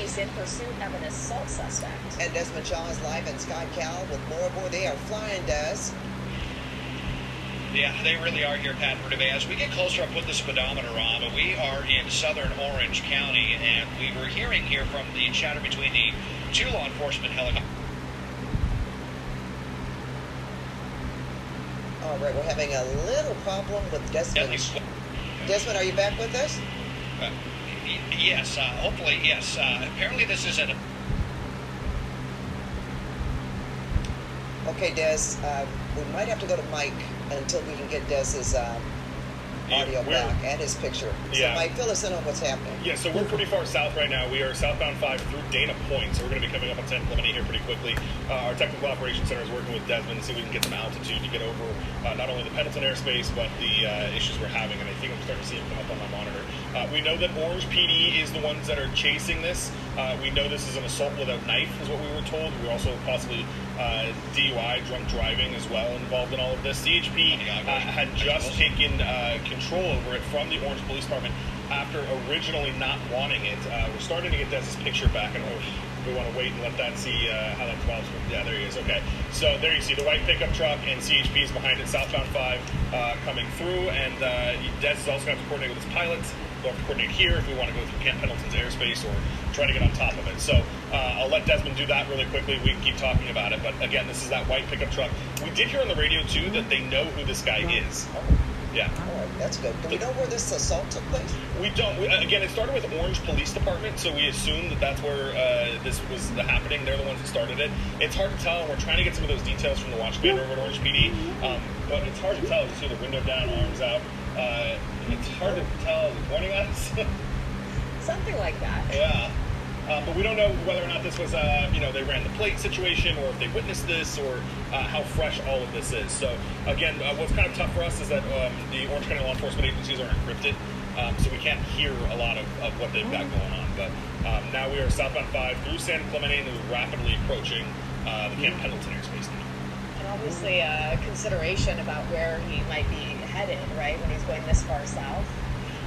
police in pursuit of an assault suspect. And Desmond Shaw is live in Sky Cal with more. Boy, they are flying, Des. Yeah, they really are here, Pat Verde. As we get closer, I'll put the speedometer on, but we are in southern Orange County, and we were hearing here from the chatter between the two law enforcement helicopters. All right, we're having a little problem with Desmond. Desmond, are you back with us? Yes, hopefully, yes. Apparently this is an... Okay, Des, we might have to go to Mike until we can get Des's audio back and his picture. So Mike, fill us in on what's happening. Yeah, so we're pretty far south right now. We are southbound 5 through Dana Point, so we're going to be coming up on San Clemente here pretty quickly. Our technical operations center is working with Desmond to see if we can get some altitude to get over not only the Pendleton airspace, but the issues we're having, and I think I'm starting to see him come up on my monitor. We know that Orange PD is the ones that are chasing this. We know this is an assault without knife, is what we were told. We were also possibly DUI, drunk driving as well, involved in all of this. CHP had just taken control over it from the Orange Police Department after originally not wanting it. We're starting to get Des's picture back, and we want to wait and let that see how that develops. Yeah, there he is. Okay, so there you see the white pickup truck, and CHP is behind it, southbound 5 coming through, and Des is also going to have to coordinate with his pilots. We'll have to coordinate here if we want to go through Camp Pendleton's airspace or try to get on top of it. So I'll let Desmond do that really quickly. We can keep talking about it. But again, this is that white pickup truck. We did hear on the radio, too, that they know who this guy is. Yeah. All right, that's good. Do we know where this assault took place? We don't. Again, it started with Orange Police Department, so we assume that that's where this was happening. They're the ones that started it. It's hard to tell. We're trying to get some of those details from the watch band over at Orange PD, but it's hard to tell. You see the window down, arms out. It's hard to tell. Is it pointing at us? Something like that. Yeah. But we don't know whether or not this was, they ran the plate situation, or if they witnessed this, or how fresh all of this is. So, again, what's kind of tough for us is that the Orange County law enforcement agencies are encrypted, so we can't hear a lot of what they've got going on. But now we are southbound 5 through San Clemente, and we're rapidly approaching the Camp Pendleton airspace now. And obviously a consideration about where he might be headed, right, when he's going this far south.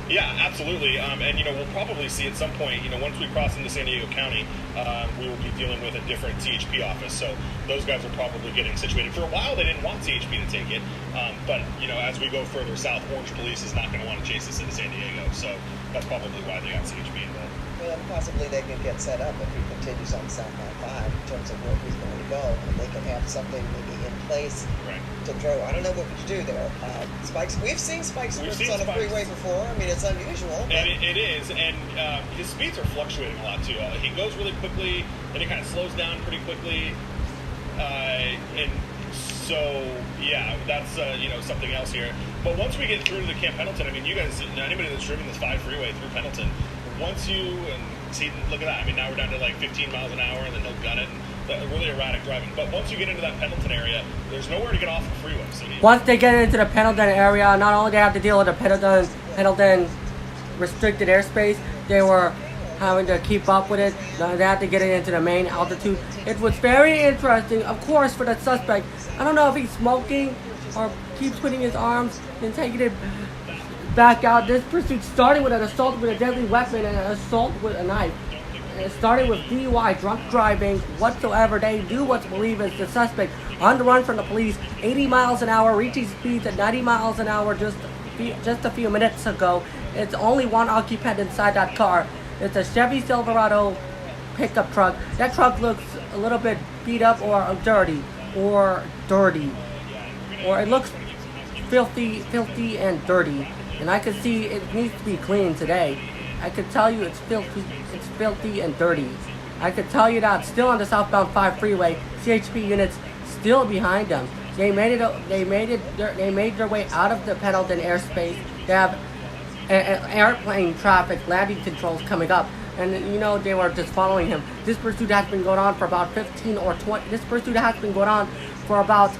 Yeah, absolutely. And, we'll probably see at some point, once we cross into San Diego County, we will be dealing with a different CHP office. So those guys are probably getting situated. For a while, they didn't want CHP to take it. But, as we go further south, Orange Police is not going to want to chase us into San Diego. So that's probably why they got CHP involved. Well, possibly they can get set up if he continues on southbound 5 in terms of where he's going to go. And they can have something maybe in place to throw. I don't know what we do there. Spikes. We've seen spikes on a freeway before. I mean, it's unusual. And it is. And his speeds are fluctuating a lot, too. He goes really quickly, then he kind of slows down pretty quickly. And so, yeah, that's, something else here. But once we get through to the Camp Pendleton, I mean, you guys, anybody that's driven this 5 freeway through Pendleton, once you see, look at that. I mean, now we're down to like 15 miles an hour, and then he'll gun it. Really erratic driving. But once you get into that Pendleton area, there's nowhere to get off the freeway. So once they get into the Pendleton area, not only they have to deal with the Pendleton restricted airspace, they were having to keep up with it. They had to get it into the main altitude. It was very interesting, of course, for the suspect. I don't know if he's smoking or keeps putting his arms and taking it back out. This pursuit started with an assault with a deadly weapon and an assault with a knife. It started with DUI, drunk driving, whatsoever. They do what's believed as the suspect on the run from the police, 80 miles an hour, reaching speeds at 90 miles an hour just a few minutes ago. It's only one occupant inside that car. It's a Chevy Silverado pickup truck. That truck looks a little bit beat up or dirty. Or it looks filthy and dirty. And I can see it needs to be cleaned today. I could tell you it's filthy and dirty. I could tell you that still on the southbound 5 freeway, CHP units still behind them. They made their way out of the Pendleton airspace. They have airplane traffic landing controls coming up, and they were just following him. This pursuit has been going on for about 15 or 20. This pursuit has been going on for about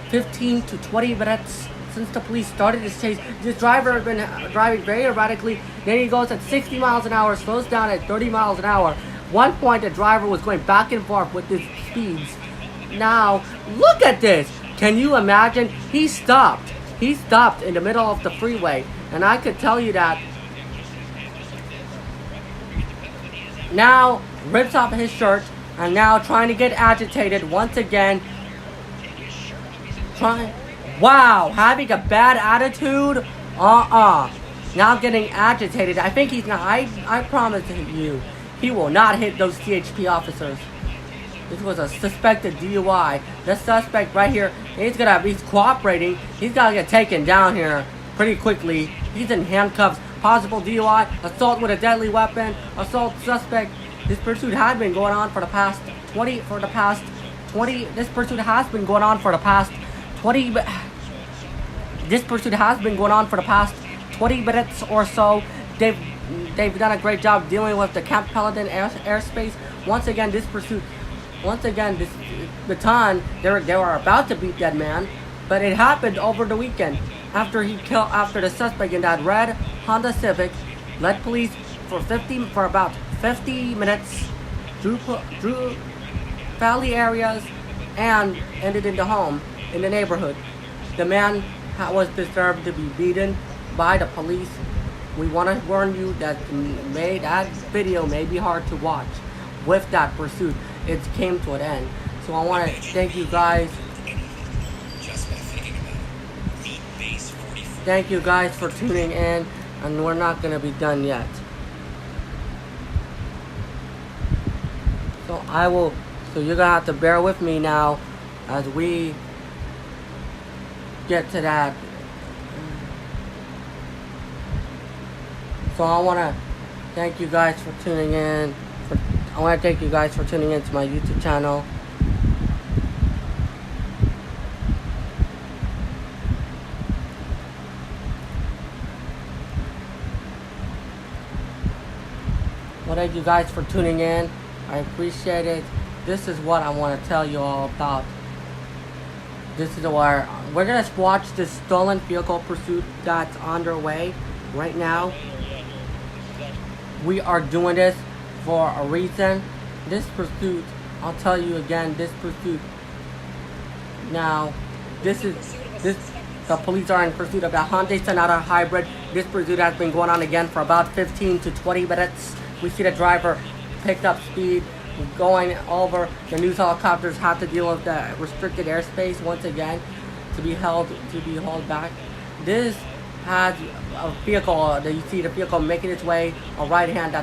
15 to 20 minutes. Since the police started this chase, this driver has been driving very erratically. Then he goes at 60 miles an hour, slows down at 30 miles an hour. One point, the driver was going back and forth with his speeds. Now, look at this. Can you imagine? He stopped. He stopped in the middle of the freeway. And I could tell you that. Now, rips off his shirt, and now trying to get agitated once again. Wow, having a bad attitude? Now getting agitated. I think he's not. I promise you, he will not hit those CHP officers. This was a suspected DUI. This suspect right here, he's cooperating. He's gotta get taken down here pretty quickly. He's in handcuffs. Possible DUI, assault with a deadly weapon, assault suspect. This pursuit has been going on for the past 20. This pursuit has been going on for the past 20. This pursuit has been going on for the past 20 minutes or so. They've done a great job dealing with the Camp Pendleton airspace. Once again, this baton, they were about to beat that man, but it happened over the weekend after the suspect in that red Honda Civic led police for about 50 minutes through valley areas and ended in the home in the neighborhood. The man was deserved to be beaten by the police. We want to warn you that that video may be hard to watch. With that pursuit, it came to an end. So I want to thank you guys. Thank you guys for tuning in, and we're not going to be done yet. So you're going to have to bear with me now as we get to that. So I want to thank you guys for tuning in. I want to thank you guys for tuning in to my YouTube channel. Well, thank you guys for tuning in. I appreciate it. This is what I want to tell you all about. This is where we're going to watch this stolen vehicle pursuit that's underway right now. We are doing this for a reason. This pursuit, I'll tell you again, this pursuit. Now, the police are in pursuit of a Hyundai Sonata hybrid. This pursuit has been going on again for about 15 to 20 minutes. We see the driver picked up speed, going over. The news helicopters have to deal with the restricted airspace once again to be held back. This has a vehicle, you see the vehicle making its way a right hand,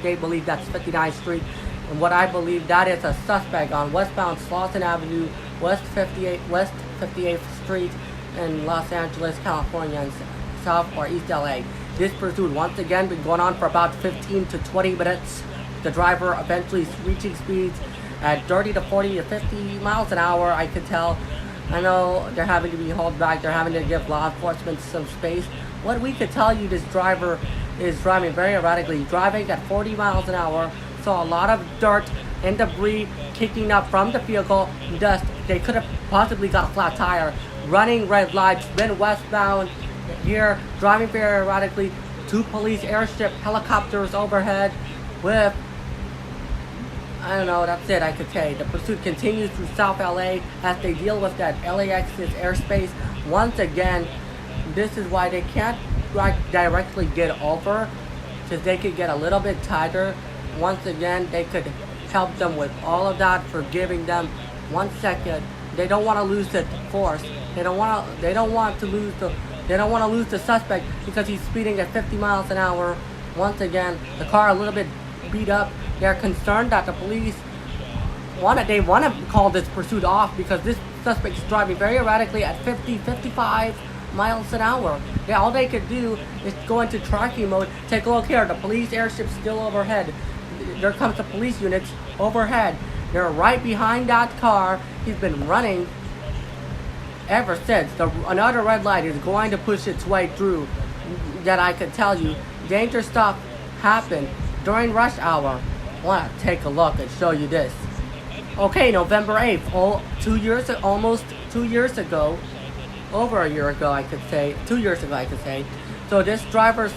they believe that's 59th Street, and what I believe that is a suspect on westbound Slauson Avenue, West 58th Street in Los Angeles, California, and South or East LA. This pursuit once again been going on for about 15 to 20 minutes. The driver eventually reaching speeds at 30 to 40 to 50 miles an hour, I could tell. I know they're having to be hauled back. They're having to give law enforcement some space. What we could tell you, this driver is driving very erratically, driving at 40 miles an hour. Saw a lot of dirt and debris kicking up from the vehicle. Dust. They could have possibly got a flat tire. Running red lights. Been westbound here, driving very erratically. 2 police airship helicopters overhead with, I don't know, that's it I could say. The pursuit continues through South LA as they deal with that LAX's airspace. Once again, this is why they can't directly get over, because they could get a little bit tighter. Once again, they could help them with all of that, forgiving them 1 second. They don't want to lose the force. They don't want to lose the suspect because he's speeding at 50 miles an hour. Once again, the car a little bit beat up. They're concerned that the police want to call this pursuit off because this suspect is driving very erratically at 55 miles an hour. All they could do is go into tracking mode. Take a look here. The police airship's still overhead. There comes the police units overhead. They're right behind that car. He's been running ever since. Another red light is going to push its way through. That I could tell you. Danger stuff happened during rush hour. I want to take a look and show you this. Okay, November 8th, almost 2 years ago, over a year ago I could say, 2 years ago I could say. So this driver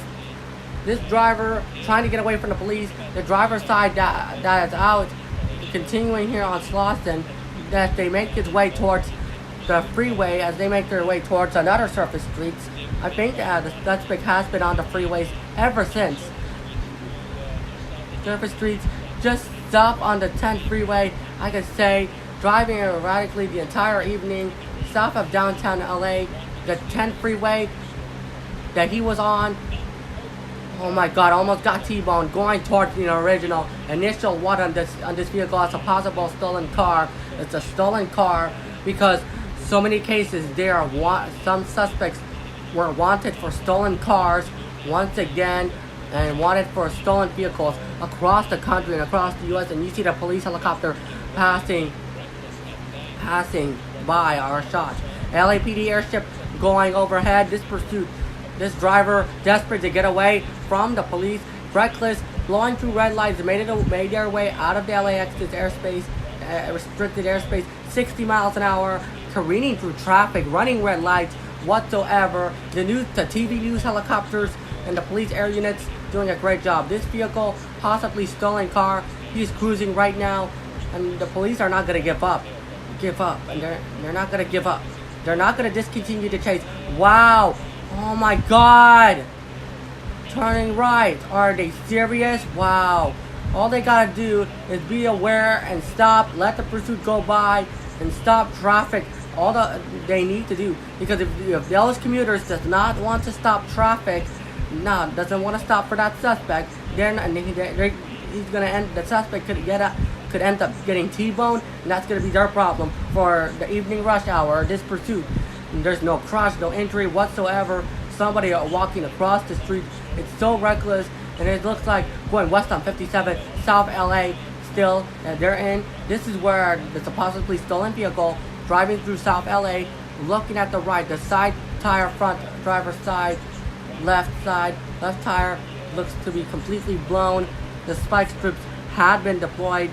trying to get away from the police, the driver's side that is out, continuing here on Slauson, that they make its way towards the freeway as they make their way towards another surface streets. I think the suspect has been on the freeways ever since. Surface streets, just stop on the 10th freeway. I could say driving erratically the entire evening south of downtown LA. The 10th freeway that he was on, oh my God, almost got T-boned going towards the original initial what on this vehicle as a possible stolen car. It's a stolen car because so many cases there are some suspects were wanted for stolen cars once again and wanted for stolen vehicles across the country and across the U.S. And you see the police helicopter passing by our shots. LAPD airship going overhead. This pursuit, this driver desperate to get away from the police, reckless, blowing through red lights, made their way out of the LAX's airspace, restricted airspace, 60 miles an hour, careening through traffic, running red lights whatsoever. The TV news helicopters and the police air units doing a great job. This vehicle, possibly stolen car, he's cruising right now, and the police are not going to give up, and they're not going to give up. They're not going to discontinue the chase. Wow. Oh my God. Turning right. Are they serious? Wow. All they got to do is be aware and stop. Let the pursuit go by and stop traffic. All they need to do. Because if those commuters does not want to stop traffic, doesn't want to stop for that suspect, he's going to end, the suspect could end up getting T-boned, and that's going to be their problem for the evening rush hour, this pursuit. And there's no crash, no injury whatsoever. Somebody walking across the street. It's so reckless, and it looks like going west on 57, South LA still, and they're in. This is where there's a possibly stolen vehicle driving through South LA, looking at the right, the side tire front, driver's side, left tire looks to be completely blown. The spike strips had been deployed,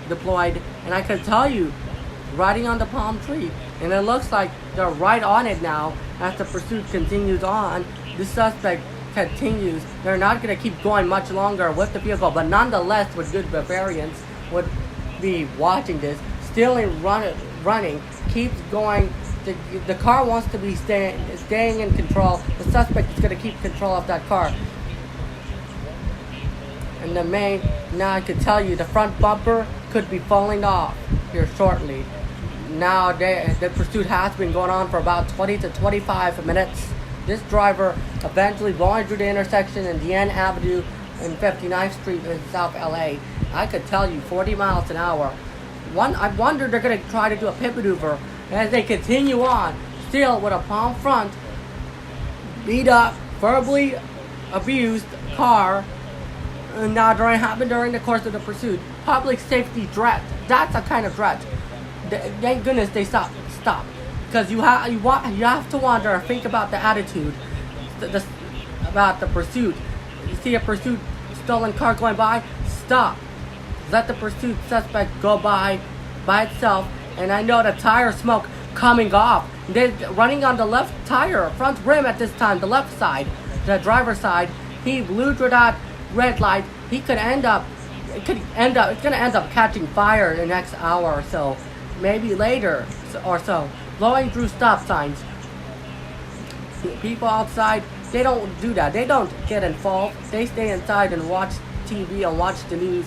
and I can tell you, riding on the palm tree, and it looks like they're right on it now as the pursuit continues on. The suspect continues. They're not going to keep going much longer with the vehicle, but nonetheless, with good Bavarians, would be watching this, still running, keeps going. The car wants to be staying in control. The suspect is going to keep control of that car. And now I can tell you, the front bumper could be falling off here shortly. Now the pursuit has been going on for about 20 to 25 minutes. This driver eventually going through the intersection in Dean Avenue and 59th Street in South LA. I could tell you 40 miles an hour. I wonder they're going to try to do a pit maneuver as they continue on, still with a palm front, beat up, verbally abused car. And now happened during the course of the pursuit. Public safety threat. That's a kind of threat. Thank goodness they stopped. Because you have to wonder or think about the attitude about the pursuit. You see a pursuit, stolen car going by, stop. Let the pursuit suspect go by itself. And I know the tire smoke coming off. They're running on the left tire, front rim at this time, the left side, the driver's side. He blew through that red light. It's going to end up catching fire in the next hour or so, maybe later or so, blowing through stop signs. People outside, they don't do that. They don't get involved. They stay inside and watch TV and watch the news.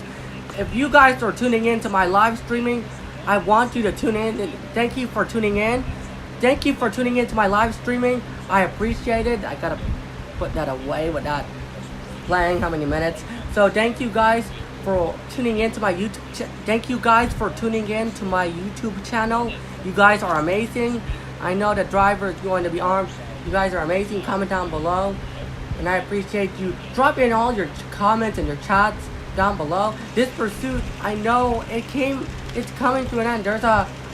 If you guys are tuning in to my live streaming, I want you to tune in. And thank you for tuning in. Thank you for tuning in to my live streaming. I appreciate it. I gotta put that away with that playing how many minutes. So thank you guys for tuning in to my YouTube. Thank you guys for tuning in to my YouTube channel. You guys are amazing. I know the driver is going to be armed. You guys are amazing. Comment down below, and I appreciate you. Drop in all your comments and your chats down below. This pursuit, I know it's coming to an end. There's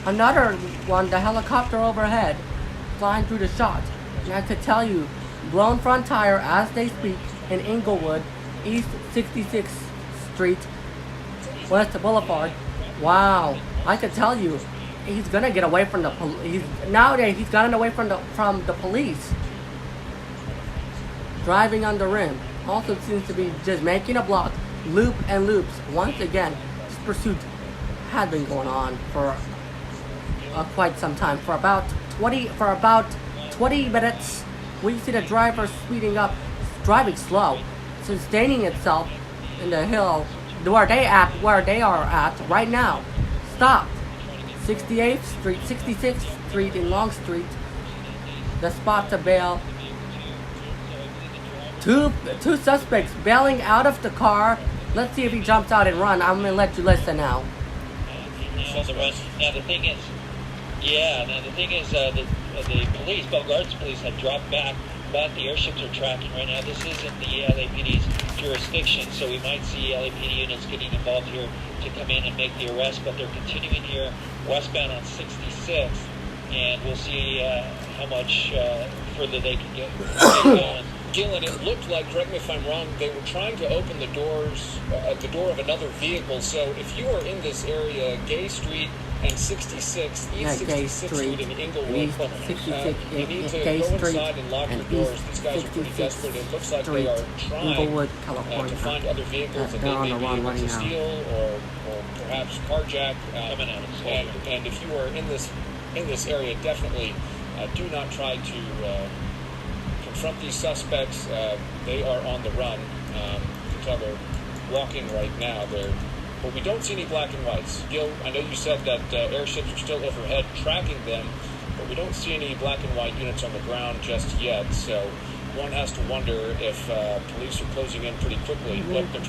another one, the helicopter overhead, flying through the shot. And I could tell you, blown front tire as they speak in Inglewood, East 66th Street, West Boulevard. Wow, I could tell you, he's gonna get away from the police. Nowadays, he's gotten away from the police. Driving on the rim. Also seems to be just making a block, loop and loops. Once again, this pursuit had been going on for quite some time. For about 20 minutes, we see the driver speeding up, driving slow, sustaining itself in the hill where they are at right now. Stopped. 68th Street, 66th Street in Long Street. The spot to bail. Two suspects bailing out of the car. Let's see if he jumps out and run. I'm gonna let you listen now. Now the thing is, the police, Bell Gardens police, have dropped back, but the airships are tracking right now. This isn't the LAPD's jurisdiction, so we might see LAPD units getting involved here to come in and make the arrest, but they're continuing here westbound on 66, and we'll see how much further they can get going. Gillen, it looked like, correct me if I'm wrong, they were trying to open the doors, the door of another vehicle. So if you are in this area, Gay Street and 66, East 66th Street in Inglewood, you need to go inside and lock your doors. These guys are pretty desperate. It looks like they are trying to find other vehicles that they may be able to steal or perhaps carjack. And if you are in this area, definitely do not try to confront these suspects. They are on the run. You can tell they're walking right now. But we don't see any black and whites. Gil, I know you said that airships are still overhead tracking them, but we don't see any black and white units on the ground just yet. So one has to wonder if police are closing in pretty quickly. Look at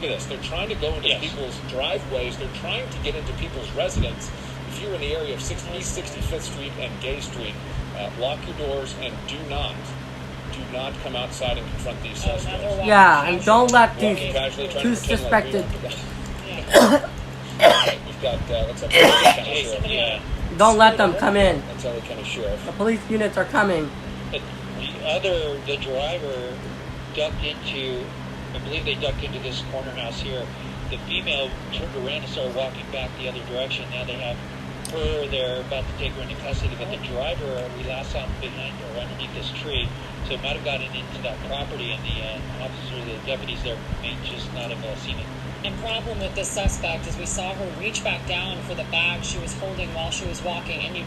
this. They're trying to go into people's driveways. They're trying to get into people's residence. If you're in the area of East 65th Street and Gay Street, lock your doors and do not come outside and confront these suspects. Yeah, and don't let these two suspected. We've got, let's have Don't let them come in. That's LA County Sheriff. The police units are coming. The driver ducked into, I believe they ducked into this corner house here. The female turned around and started walking back the other direction. Now they have her, they're about to take her into custody, but the driver, we last saw him behind or underneath this tree, so it might have gotten into that property, and the deputies there may just not have seen it. And problem with this suspect is we saw her reach back down for the bag she was holding while she was walking, and you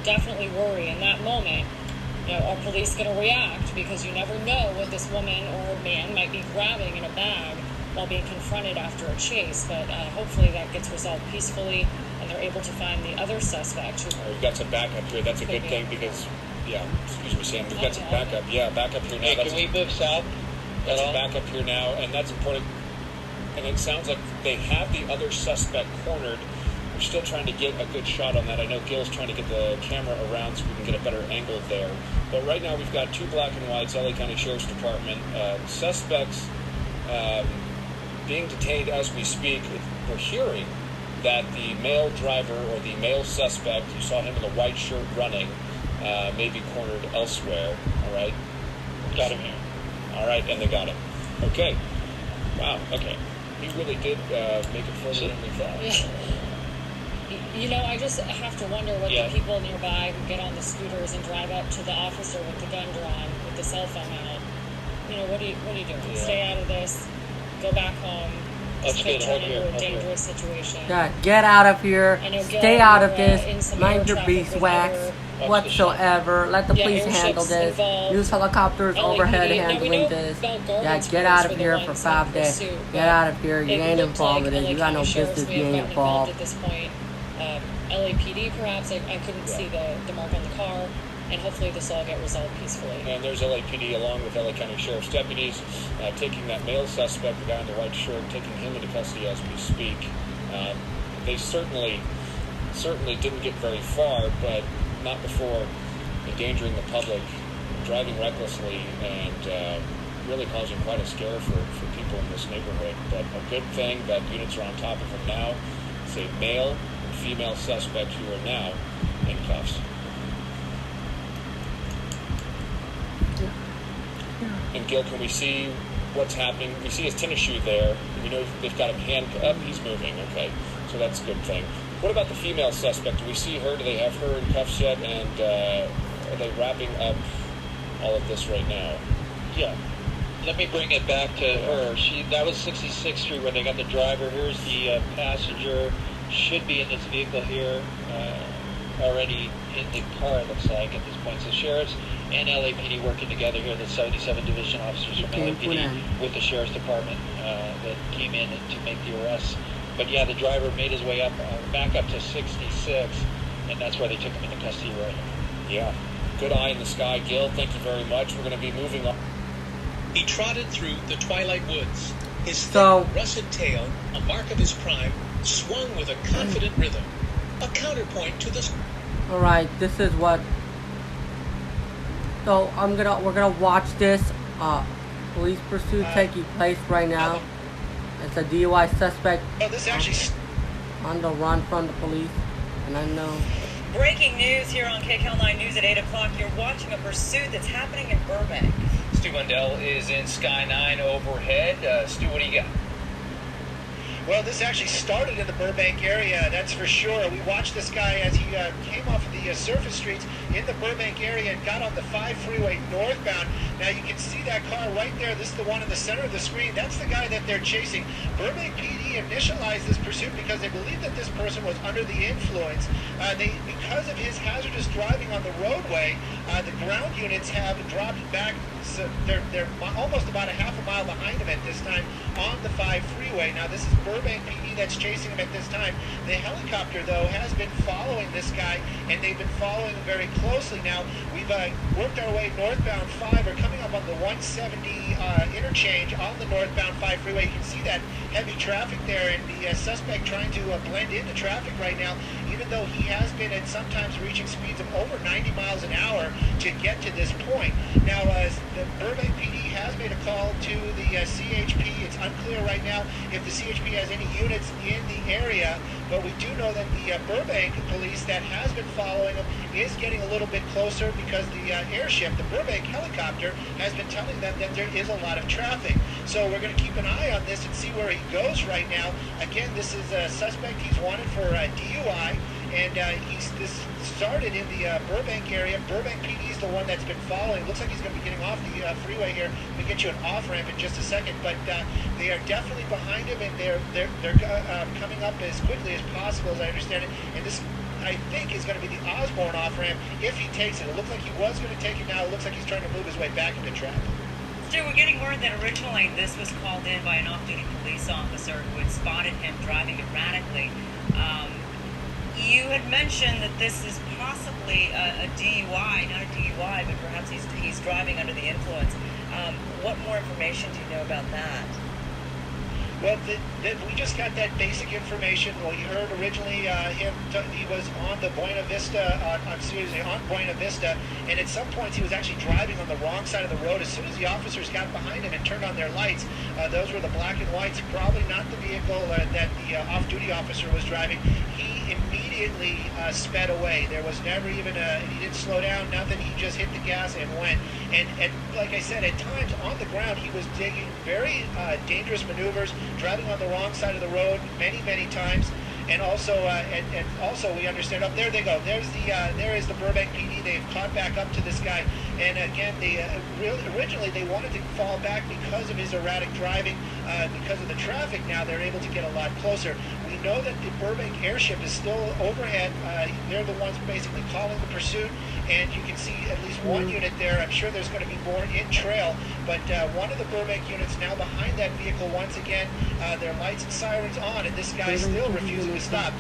definitely worry in that moment, are police going to react? Because you never know what this woman or man might be grabbing in a bag while being confronted after a chase, but hopefully that gets resolved peacefully and they're able to find the other suspect. We've got some backup here. That's a good thing because, excuse me, Sam, we've got some backup. Yeah, backup here now. Hey, can we move south? That's a backup here now, and that's important. And it sounds like they have the other suspect cornered. We're still trying to get a good shot on that. I know Gil's trying to get the camera around so we can get a better angle there. But right now we've got two black and whites, LA County Sheriff's Department. Suspects being detained as we speak. We're hearing that the male driver or the male suspect, you saw him in the white shirt running, may be cornered elsewhere. All right? Got him here. All right, and they got him. Okay. Wow, okay. He really did make it further than we thought. I just have to wonder what the people nearby who get on the scooters and drive up to the officer with the gun drawn, with the cell phone out. What are you doing? Yeah. Stay out of this. Go back home. This could turn into a dangerous situation. Yeah, get out of here. Stay out of this. Mind your beeswax whatsoever. Let the police handle this. Use helicopters overhead handling this. Yeah, get out of here for 5 days. Get out of here. You ain't involved with it. You got no business being involved. At this point, LAPD perhaps. I couldn't see the mark on the car. And hopefully this will all get resolved peacefully. And there's LAPD along with LA County Sheriff's deputies taking that male suspect, the guy in the white shirt, taking him into custody as we speak. They certainly didn't get very far, but not before endangering the public, driving recklessly, and really causing quite a scare for people in this neighborhood. But a good thing that units are on top of him now. It's a male and female suspect who are now in cuffs. And Gil, can we see what's happening? We see his tennis shoe there. We know they've got him handcuffed. Oh, he's moving. Okay, so that's a good thing. What about the female suspect? Do we see her? Do they have her in cuffs yet? And are they wrapping up all of this right now? Yeah. Let me bring it back to her. That was 66th Street where they got the driver. Here's the passenger. Should be in this vehicle here. already in the car, it looks like, at this point. So sheriffs and LAPD working together here, the 77 division officers from LAPD with the sheriff's department that came in to make the arrests. But yeah, the driver made his way up, back up to 66, and that's why they took him into custody right now. Yeah. Good eye in the sky, Gil. Thank you very much. We're going to be moving on. He trotted through the twilight woods. His thick, russet tail, a mark of his prime, swung with a confident rhythm, a counterpoint to this. All right, this is what. So we're gonna watch this police pursuit taking place right now. It's a DUI suspect on the run from the police, and I know. Breaking news here on KCAL 9 News at 8 o'clock. You're watching a pursuit that's happening in Burbank. Stu Wendell is in Sky 9 overhead. Stu, what do you got? Well, this actually started in the Burbank area, that's for sure. We watched this guy as he came off of the surface streets in the Burbank area and got on the 5 freeway northbound. Now you can see that car right there. This is the one in the center of the screen. That's the guy that they're chasing. Burbank PD initialized this pursuit because they believed that this person was under the influence. Because of his hazardous driving on the roadway, the ground units have dropped back. So they're almost about a half a mile behind him at this time on the 5 freeway. Now this is Burbank PD that's chasing him at this time. The helicopter, though, has been following this guy, and they've been following him very closely. Now we've worked our way northbound 5. We're coming up on the 170 interchange on the northbound 5 freeway. You can see that heavy traffic there, and the suspect trying to blend into traffic right now, even though he has been at sometimes reaching speeds of over 90 miles an hour to get to this point. Now, the Burbank PD has made a call to the CHP. It's unclear right now if the CHP has any units in the area, but we do know that the Burbank police that has been following him is getting a little bit closer because the airship, the Burbank helicopter, has been telling them that there is a lot of traffic. So we're going to keep an eye on this and see where he goes right now. Again, this is a suspect. He's wanted for DUI, and this started in the Burbank area. Burbank PD is the one that's been following. Looks like he's going to be getting off the freeway here. We'll get you an off-ramp in just a second, but they are definitely behind him, and they're coming up as quickly as possible, as I understand it. And this, I think, is going to be the Osborne off-ramp if he takes it. It looked like he was going to take it. Now it looks like he's trying to move his way back into traffic. Stu, we're getting word that originally this was called in by an off-duty police officer who had spotted him driving erratically. You had mentioned that this is possibly a DUI, not a DUI, but perhaps he's driving under the influence. What more information do you know about that? Well, we just got that basic information. Well, you heard originally he was on the Buena Vista, on Buena Vista, and at some points he was actually driving on the wrong side of the road. As soon as the officers got behind him and turned on their lights, those were the black and whites, probably not the vehicle that the off-duty officer was driving. He immediately sped away. There was never even he didn't slow down, nothing. He just hit the gas and went. And like I said, at times on the ground, he was taking very dangerous maneuvers, driving on the wrong side of the road many times. And also, also we understand. Oh, there they go. There is the Burbank PD. They've caught back up to this guy. And again, originally they wanted to fall back because of his erratic driving, because of the traffic. Now they're able to get a lot closer. We know that the Burbank airship is still overhead. They're the ones basically calling the pursuit, and you can see at least one unit there. I'm sure there's going to be more in trail, but one of the Burbank units now behind that vehicle once again. Their lights and sirens on, and this guy still refusing to stop.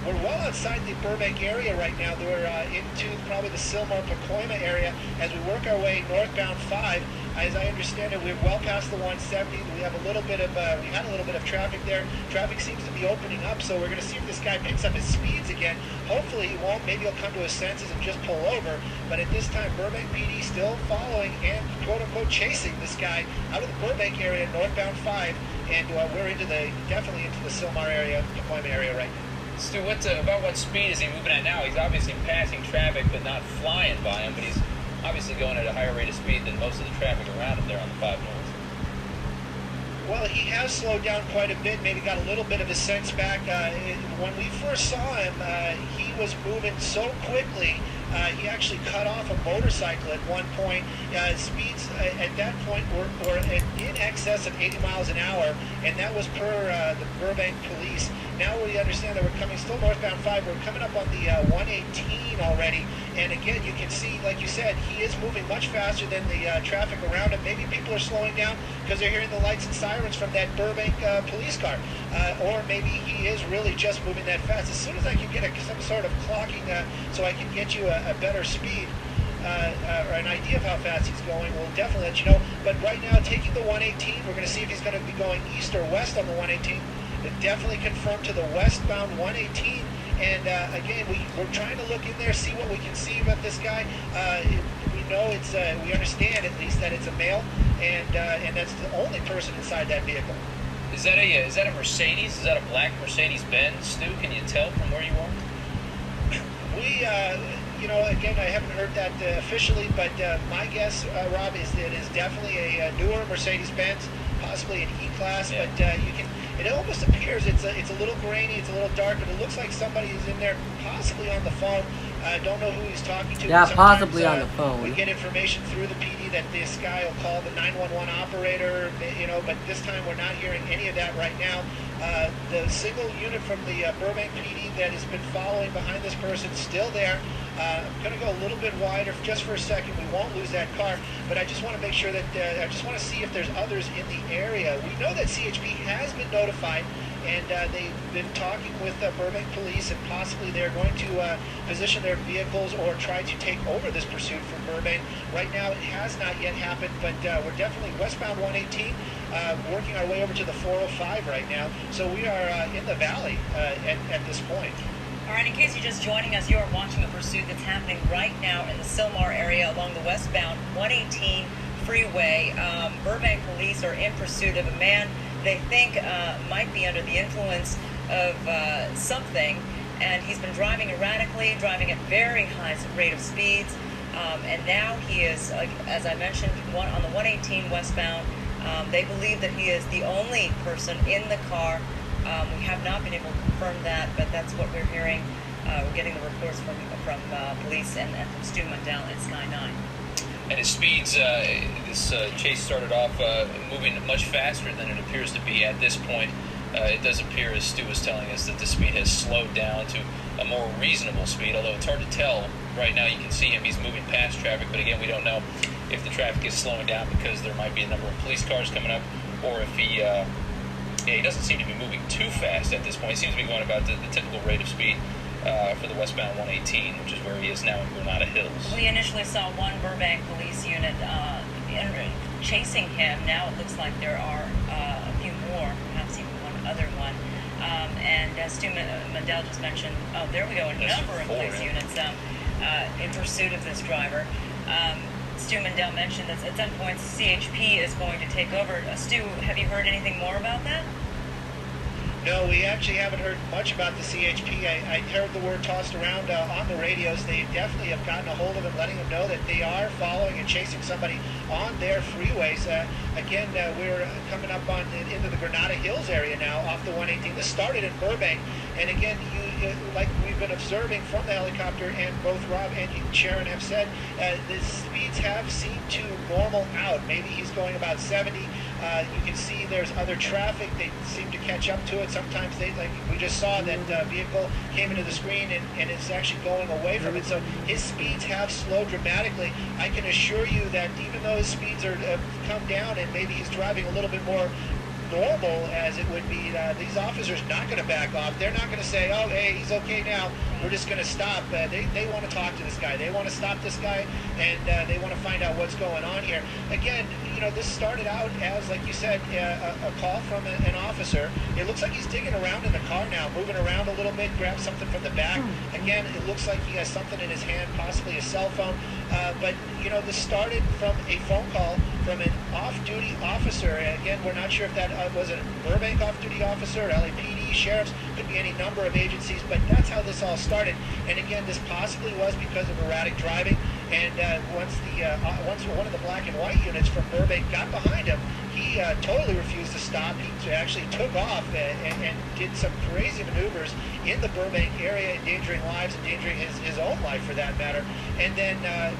We're well outside the Burbank area right now. We're into probably the Sylmar-Pacoima area as we work our way northbound 5. As I understand it, we're well past the 170. We have a little bit of we had a little bit of traffic there. Traffic seems to be opening up, so we're going to see if this guy picks up his speeds again. Hopefully he won't. Maybe he'll come to his senses and just pull over. But at this time, Burbank PD still following and quote-unquote chasing this guy out of the Burbank area, northbound 5, and we're definitely into the Sylmar area, Pacoima area right now. Stu, about what speed is he moving at now? He's obviously passing traffic, but not flying by him, but he's obviously going at a higher rate of speed than most of the traffic around him there on the 5 north. Well, he has slowed down quite a bit, maybe got a little bit of his sense back. When we first saw him, he was moving so quickly He actually cut off a motorcycle at one point. Speeds at that point were in excess of 80 miles an hour, and that was per the Burbank police. Now we understand that we're coming still northbound 5. We're coming up on the 118 already, and again, you can see, like you said, he is moving much faster than the traffic around him. Maybe people are slowing down because they're hearing the lights and sirens from that Burbank police car, or maybe he is really just moving that fast. As soon as I can get some sort of clocking so I can get you a better speed or an idea of how fast he's going, we'll definitely let you know. But right now, taking the 118, we're going to see if he's going to be going east or west on the 118. It definitely confirmed to the westbound 118. And again, we're trying to look in there, see what we can see about this guy. We know it's we understand at least that it's a male, and that's the only person inside that vehicle. Is that a Mercedes? Is that a black Mercedes-Benz, Stu? Can you tell from where you are? We, again, I haven't heard that officially, but my guess, Rob, is that it is definitely a newer Mercedes-Benz, possibly an E-Class, yeah. But you can. It almost appears it's a little grainy, it's a little dark, but it looks like somebody is in there, possibly on the phone. I don't know who he's talking to. Yeah, possibly on the phone. We get information through the PD that this guy will call the 911 operator, but this time we're not hearing any of that right now. The single unit from the Burbank PD that has been following behind this person is still there. I'm going to go a little bit wider just for a second. We won't lose that car, but I just want to make sure that I just want to see if there's others in the area. We know that CHP has been notified, and they've been talking with Burbank police, and possibly they're going to position their vehicles or try to take over this pursuit from Burbank. Right now, it has not yet happened, but we're definitely westbound 118, working our way over to the 405 right now. So we are in the valley at this point. All right, in case you're just joining us, you are watching a pursuit that's happening right now in the Sylmar area along the westbound 118 freeway. Burbank police are in pursuit of a man they think might be under the influence of something, and he's been driving erratically, driving at very high rate of speeds, and now he is, as I mentioned, on the 118 westbound. They believe that he is the only person in the car. We have not been able to confirm that, but that's what we're hearing. We're getting the reports from police and from Stu Mundell at Sky 9. And his speeds, this chase started off moving much faster than it appears to be at this point. It does appear, as Stu was telling us, that the speed has slowed down to a more reasonable speed, although it's hard to tell. Right now you can see him, he's moving past traffic, but again, we don't know if the traffic is slowing down because there might be a number of police cars coming up, or if he doesn't seem to be moving too fast at this point. He seems to be going about the typical rate of speed for the westbound 118, which is where he is now in Granada Hills. We initially saw one Burbank police unit chasing him. Now it looks like there are a few more, perhaps even one other one. And as Stu Mundell just mentioned, there we go, a number of police units in pursuit of this driver. Stu Mundell mentioned that at some point CHP is going to take over. Stu, have you heard anything more about that? No, we actually haven't heard much about the CHP. I heard the word tossed around on the radios. They definitely have gotten a hold of him, letting them know that they are following and chasing somebody on their freeways. Again, we're coming up into the Granada Hills area now, off the 118. This started in Burbank, and again, like we've been observing from the helicopter, and both Rob and Sharon have said, the speeds have seemed to normal out. Maybe he's going about 70. You can see there's other traffic. They seem to catch up to it. Sometimes like we just saw that vehicle came into the screen and it's actually going away from it. So his speeds have slowed dramatically. I can assure you that even though his speeds have come down and maybe he's driving a little bit more normal as it would be, these officers not going to back off. They're not going to say, oh, hey, he's okay now, we're just going to stop. They want to talk to this guy. They want to stop this guy, and they want to find out what's going on here. Again, this started out as, like you said, a call from an officer. It looks like he's digging around in the car now, moving around a little bit, grabbed something from the back. Again, it looks like he has something in his hand, possibly a cell phone. But this started from a phone call from an off-duty officer. Again, we're not sure if that was a Burbank off-duty officer, LAPD, sheriffs, could be any number of agencies, but that's how this all started. And again, this possibly was because of erratic driving. And once one of the black and white units from Burbank got behind him, he totally refused to stop. He actually took off and did some crazy maneuvers in the Burbank area, endangering lives, endangering his own life for that matter, and then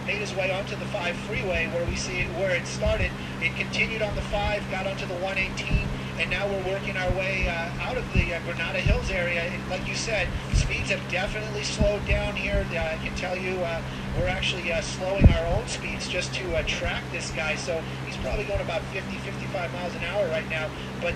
made his way onto the 5 freeway where we see where it started. It continued on the 5, got onto the 118, and now we're working our way out of the Granada Hills area. And like you said, speeds have definitely slowed down here. I can tell you we're actually slowing our own speeds just to track this guy. So he's probably going about 50, 55 miles an hour right now. But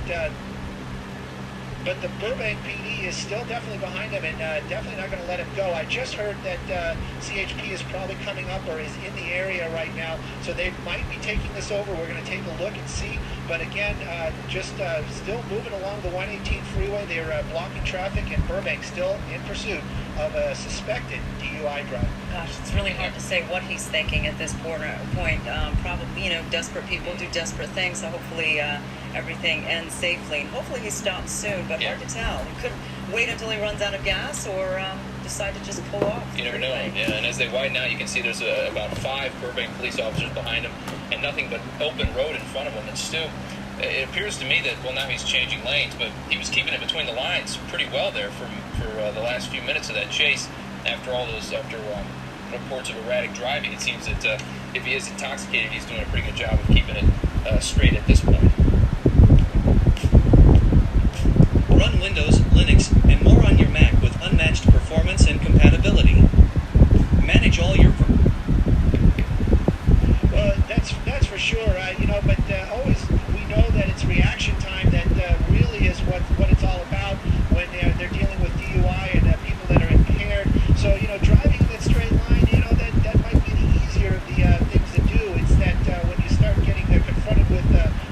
the Burbank PD is still definitely behind him and definitely not going to let him go. I just heard that CHP is probably coming up or is in the area right now, so they might be taking this over. We're going to take a look and see. But again, just still moving along the 118 freeway. They're blocking traffic in Burbank, still in pursuit of a suspected DUI driver. Gosh, it's really hard to say what he's thinking at this point. Probably, desperate people do desperate things, so hopefully everything ends safely. And hopefully he stops soon, but hard to tell. He could wait until he runs out of gas or decide to just pull off. You never know. Yeah, and as they widen out, you can see there's about 5 Burbank police officers behind him and nothing but open road in front of him. And Stu, it appears to me that, well, now he's changing lanes, but he was keeping it between the lines pretty well there for the last few minutes of that chase. After reports of erratic driving, it seems that if he is intoxicated, he's doing a pretty good job of keeping it straight at this point. Run Windows, Linux, and more on your Mac with unmatched performance and compatibility. Manage all your... Well, that's for sure. But always we know that it's reaction time that really is what it's all about when they're dealing with DUI and people that are impaired. So driving in that straight line, that might be the easier of the things to do. It's that when you start getting confronted with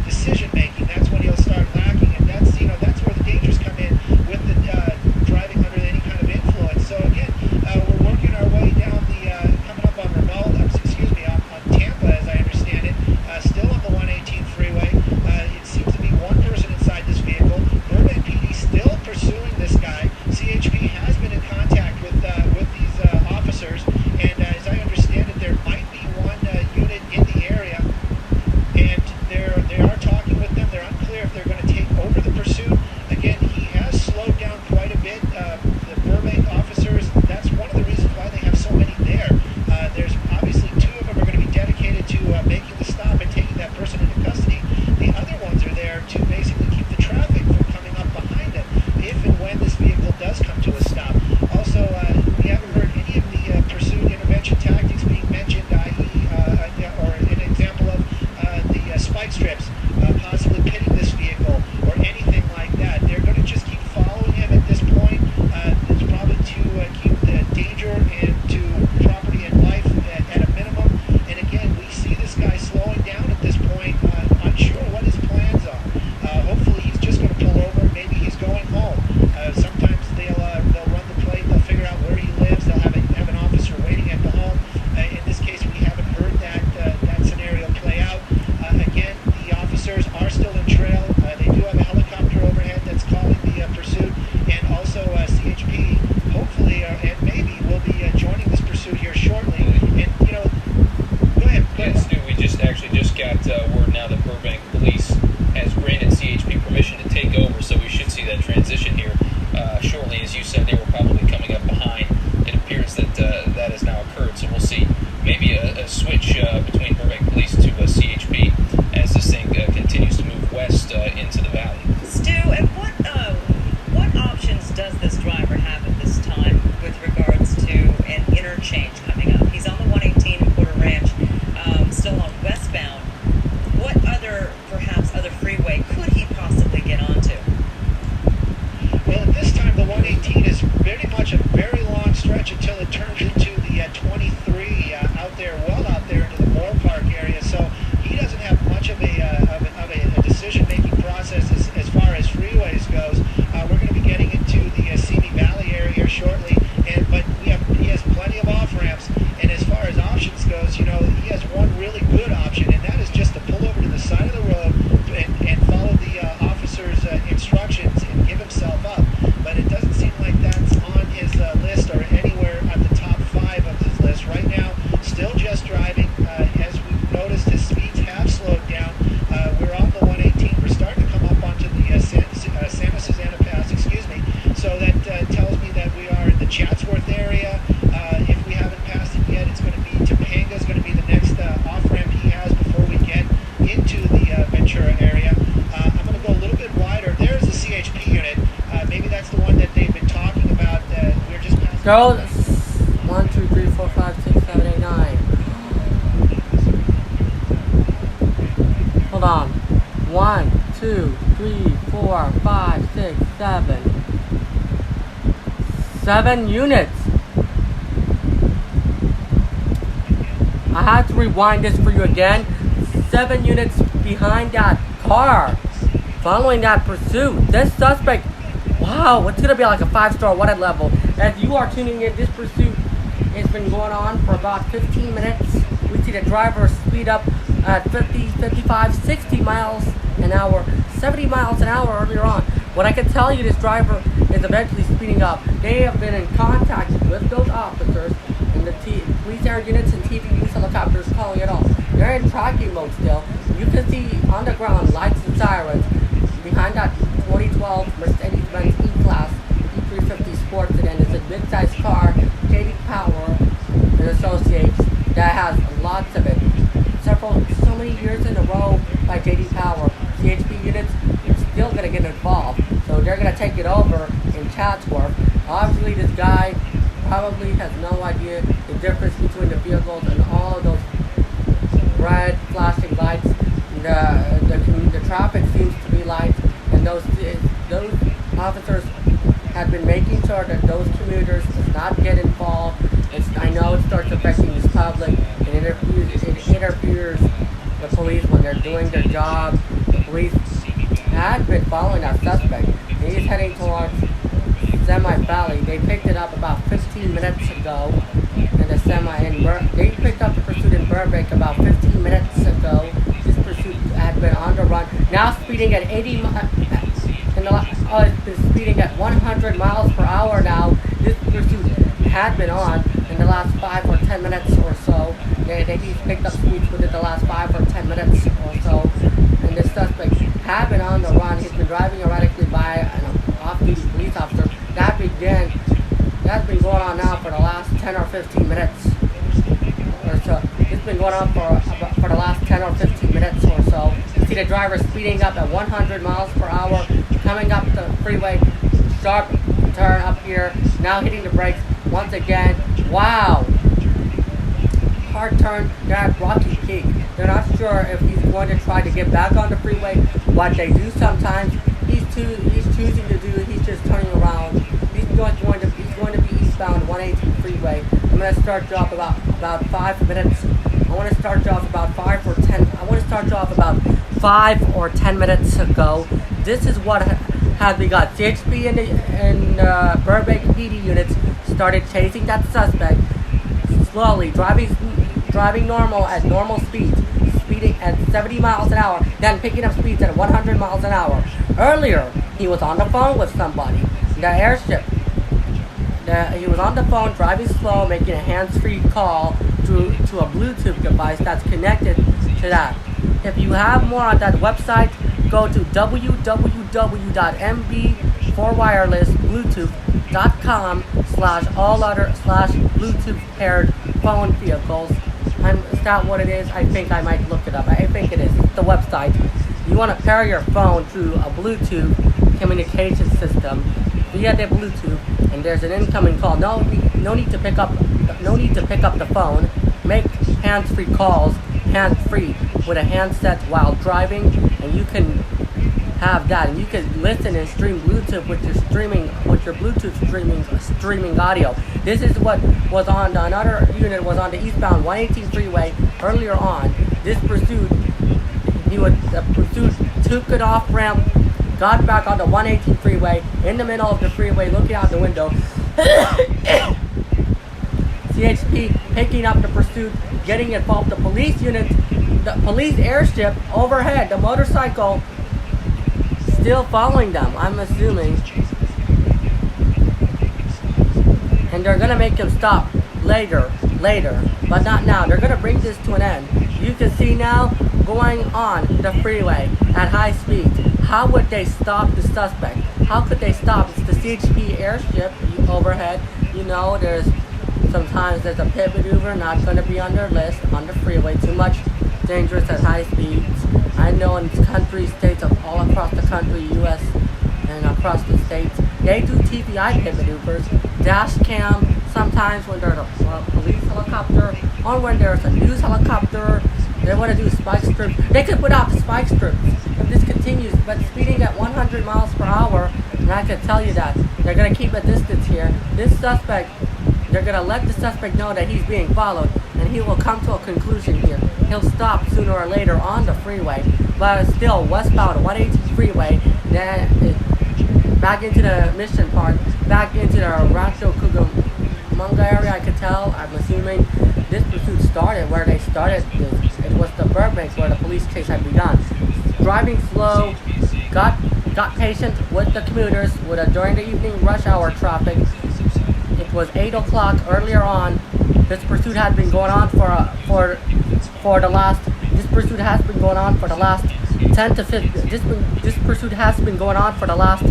decision making, that's when you'll start lacking, and that's where the dangers come in with the driving under any kind of influence. So again, we're working our way down coming up on on Tampa, as I understand it, still on the 118 freeway. It seems to be one person inside this vehicle. Burbank PD still pursuing this guy. CHP has been in contact with these officers, and as I understand it, there might be one unit in the area, and they are talking with them. They're unclear if they're going to take over the pursuit. Again, he has slowed down quite a bit. The Burbank officers, that's one of the reasons why they have so many there. There's obviously 2 of them are going to be dedicated to making the stop and taking that person into custody. The other ones are there to basically keep the traffic from coming up behind them if and when this vehicle does come to a stop. Also, we haven't heard any of the pursuit intervention tactics being mentioned, i.e. or an example of the spike strips possibly pitting this vehicle or anything like that. They're going to just keep following him at this point. It's probably to keep the danger into property and life at a minimum. And again, we see this guy slowing down at this point, unsure what his plans are. Hopefully he's just going to pull over. Maybe he's going home. Sometimes they'll run the plate. They'll figure out where he lives. They'll have an officer waiting at the home. In this case, we haven't heard that scenario play out. Again, the officers are still in trail. They do have a helicopter overhead that's calling the pursuit, and also CHP hopefully and maybe will be joining this pursuit here shortly. And go ahead. Yes, Stu, we just got word now that Burbank Police has granted CHP permission to take over, so we should see that transition here shortly. As you said, they were probably coming up behind. It appears that that has now occurred, so we'll see maybe a switch between Burbank Police to CHP as this thing continues to move west into the valley. Go 1, 2, 3, 4, 5, 6, 7, 8, 9. Hold on. 1, 2, 3, 4, 5, 6, 7. 7 units. I have to rewind this for you again. 7 units behind that car, following that pursuit. This suspect, wow, it's gonna be like a 5-star wanted level. As you are tuning in, this pursuit has been going on for about 15 minutes. We see the driver speed up at 50, 55, 60 miles an hour, 70 miles an hour earlier on. What I can tell you, this driver is eventually speeding up. They have been in contact with those officers and the police air units and TV news helicopters calling it off. They're in tracking mode still. You can see on the ground lights and sirens behind that 2012 Mercedes-Benz E-Class E350 Sport sedan. It's a mid-sized car, JD Power and Associates, that has lots of it. So many years in a row by JD Power. CHP units are still going to get involved, so they're going to take it over in Chatsworth. Obviously, this guy probably has no idea the difference between the vehicles and all of those red flashing lights. The traffic seems to be light, and those officers have been making sure that those commuters does not get involved. I know it starts affecting this public, and it interferes the police when they're doing their job. The police had been following that suspect. He's heading towards Semi Valley. They picked it up about 15 minutes ago in the they picked up the pursuit in Burbank about 15 minutes ago. This pursuit had been on the run. Now speeding at 80 it's been speeding at 100 miles per hour now. This pursuit had been on in the last 5 or 10 minutes or so. They picked up speeds within the last 5 or 10 minutes or so. And this suspect had been on the run. He's been driving erratically by an off-duty police officer. That's been going on now for the last 10 or 15 minutes or so. It's been going on for the last 10 or 15 minutes or so. You see the driver speeding up at 100 miles per hour, coming up the freeway, sharp turn up here, now hitting the brakes once again. Wow! Hard turn, they're at Rocky Peak. They're not sure if he's going to try to get back on the freeway. What they do sometimes, he's choosing to do, he's just turning around. He's going to be eastbound 118 freeway. I'm going to start you off about 5 minutes. I want to start you off about 5 or 10 minutes ago. This is what has we got. CHP and Burbank PD units started chasing that suspect slowly, driving normal at normal speeds, speeding at 70 miles an hour, then picking up speeds at 100 miles an hour. Earlier, he was on the phone with somebody, the airship. He was on the phone, driving slow, making a hands-free call to a Bluetooth device that's connected to that. If you have more on that website, go to www.mbforwirelessbluetooth.com/all-other/Bluetooth paired phone vehicles. Is that what it is? I think I might look it up. I think it is. It's the website. You want to pair your phone through a Bluetooth communication system via the Bluetooth, and there's an incoming call. No need to pick up the phone. Make hands-free calls, hands-free with a handset while driving, and you can have that, and you can listen and stream Bluetooth with your Bluetooth streaming audio. This is what was on another unit was on the eastbound 118 freeway earlier on. This pursuit, the pursuit took it off ramp, got back on the 118 freeway in the middle of the freeway, looking out the window. CHP picking up the pursuit, getting involved. The police unit, the police airship overhead, the motorcycle still following them, I'm assuming. And they're gonna make him stop later, but not now. They're gonna bring this to an end. You can see now going on the freeway at high speed. How would they stop the suspect? How could they stop? It's the CHP airship overhead. You know, sometimes there's a pit maneuver, not going to be on their list on the freeway. Too much dangerous at high speeds. I know in states all across the country, U.S. and across the states, They do TVI pit maneuvers, dash cam, sometimes when there's a police helicopter, or when there's a news helicopter. They want to do spike strips. They could put out spike strips if this continues, but speeding at 100 miles per hour, and I can tell you that, they're going to keep a distance here. This suspect, they're going to let the suspect know that he's being followed, and he will come to a conclusion here. He'll stop sooner or later on the freeway, but still westbound 118 freeway, then back into the Mission Park, back into the Rancho Cucamonga area. I could tell, I'm assuming this pursuit started where they started this. It was the Burbank where the police chase had begun. Driving slow, got patient with the commuters during the evening rush hour traffic. It was 8 o'clock earlier on. This pursuit had been going on for the last 10 to 15. This pursuit has been going on for the last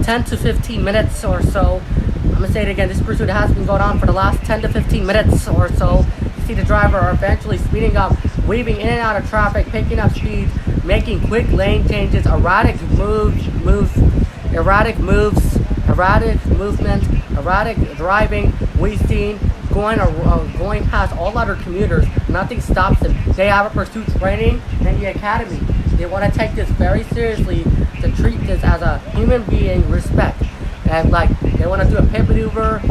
10 to 15 minutes or so. I'm gonna say it again. This pursuit has been going on for the last 10 to 15 minutes or so. You see the driver eventually speeding up, weaving in and out of traffic, picking up speeds, making quick lane changes, erratic movement, erratic driving. We've seen going past all other commuters. Nothing stops them. They have a pursuit training in the academy. They want to take this very seriously, to treat this as a human being respect. And they want to do a pit maneuver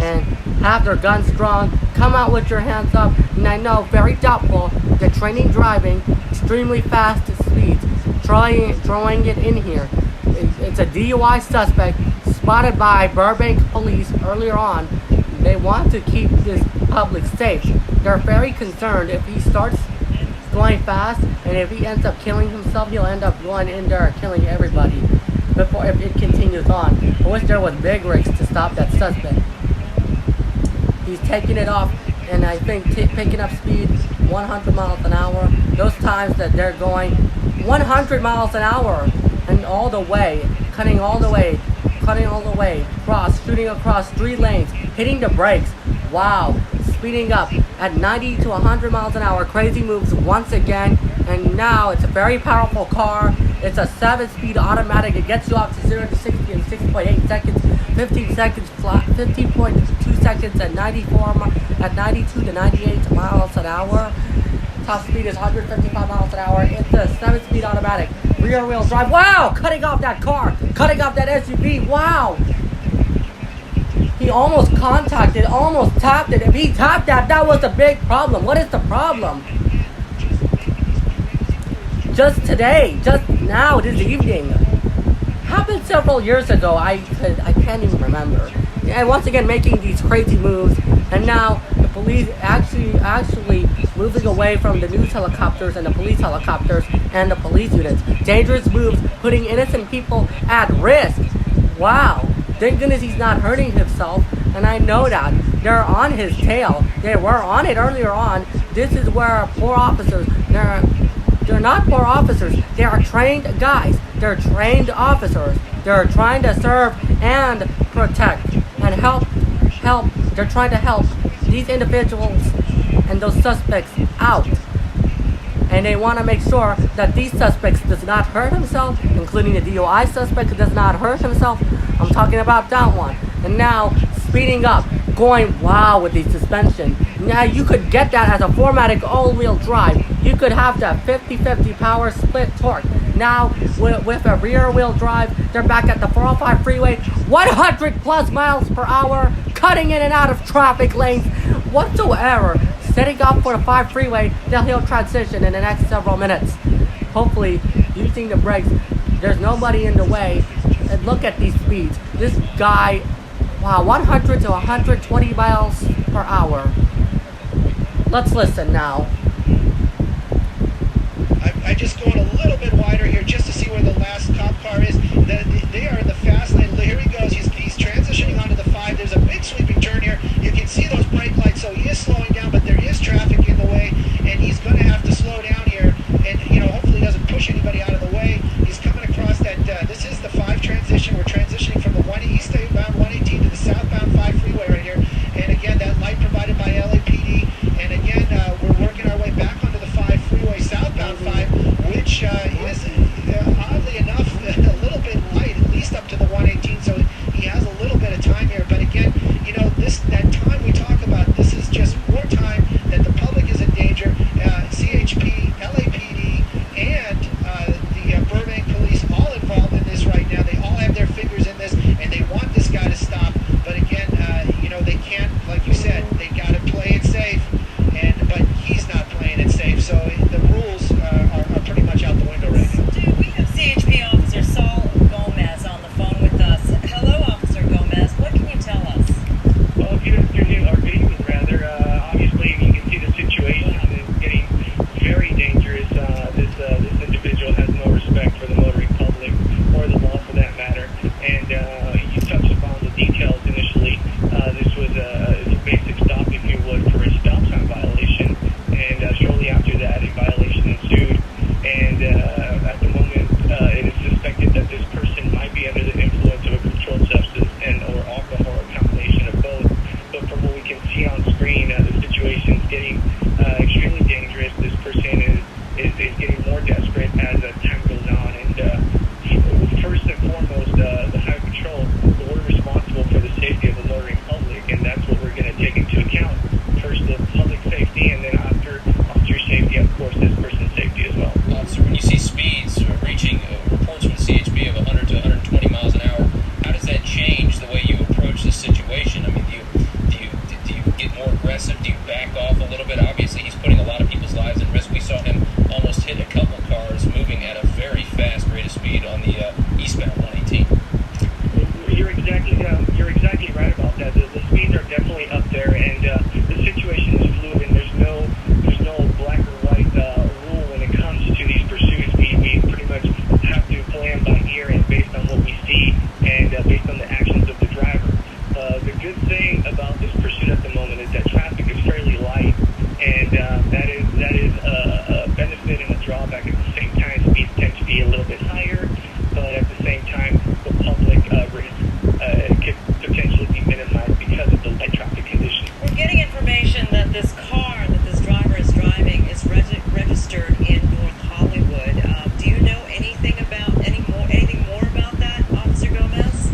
and have their guns drawn, come out with your hands up. And I know, very doubtful, they're training driving, extremely fast speeds, throwing it in here. It's a DUI suspect spotted by Burbank police earlier on. They want to keep this public safe. They're very concerned if he starts going fast, and if he ends up killing himself, he'll end up going in there and killing everybody before if it continues on. I wish there was big rigs to stop that suspect. He's taking it off, and I think picking up speed 100 miles an hour. Those times that they're going 100 miles an hour and all the way, cutting all the way, shooting across 3 lanes, hitting the brakes. Wow, speeding up at 90 to 100 miles an hour. Crazy moves once again, and now it's a very powerful car. It's a 7-speed automatic. It gets you up to 0 to 60 in 6.8 seconds, 15 seconds flat, 15.2 seconds at 92 to 98 miles an hour. Top speed is 155 miles an hour. It's a 7-speed automatic, rear-wheel drive. Wow, cutting off that car, cutting off that SUV. Wow. He almost contacted, almost tapped it. If he tapped that was a big problem. What is the problem? Just today, just now, this evening. Happened several years ago. I can't even remember. And once again, making these crazy moves. And now the police actually moving away from the news helicopters and the police helicopters and the police units. Dangerous moves, putting innocent people at risk. Wow. Thank goodness he's not hurting himself, and I know that. They're on his tail. They were on it earlier on. This is where poor officers, they're not poor officers. They are trained guys. They're trained officers. They're trying to serve and protect and help. They're trying to help these individuals and those suspects out. And they want to make sure that these suspects does not hurt himself, including the DUI suspect who does not hurt himself. I'm talking about that one. And now, speeding up, going wow with the suspension. Now, you could get that as a 4MATIC all-wheel drive. You could have that 50-50 power split torque. Now, with a rear-wheel drive, they're back at the 405 freeway, 100 plus miles per hour, cutting in and out of traffic lanes whatsoever. Setting up for the 5 freeway, then he'll transition in the next several minutes. Hopefully, using the brakes, there's nobody in the way. And look at these speeds. This guy, wow, 100 to 120 miles per hour. Let's listen now. I just going a little bit wider here just to see where the last cop car is. They are in the fast lane. Here he goes. He's transitioning onto the 5. There's a big sweeping turn here. You can see those brake lights, so he is slowing down, but there is traffic in the way, and he's going to have to slow down here, and hopefully he doesn't push anybody out of the way. He's coming across that. This is the 5 transition. We're transitioning from the eastbound 118 to the southbound 5 freeway right here. And again, that light provided by LAPD. And again, we're working our way back onto the 5 freeway, southbound 5, which is of speed on the eastbound 118. You're exactly right about that. The speeds are definitely up there, and the situation is fluid, and there's no black or white rule when it comes to these pursuits. We pretty much have to play them by ear and based on what we see and based on the actions of the driver. The good thing about this pursuit at the moment is that traffic is fairly light, and that is a benefit and a drawback. At the same time, speeds tend to be a little bit higher, but at the same time, the public risk could potentially be minimized because of the light traffic conditions. We're getting information that this car that this driver is driving is registered in North Hollywood. Do you know anything more about that, Officer Gomez?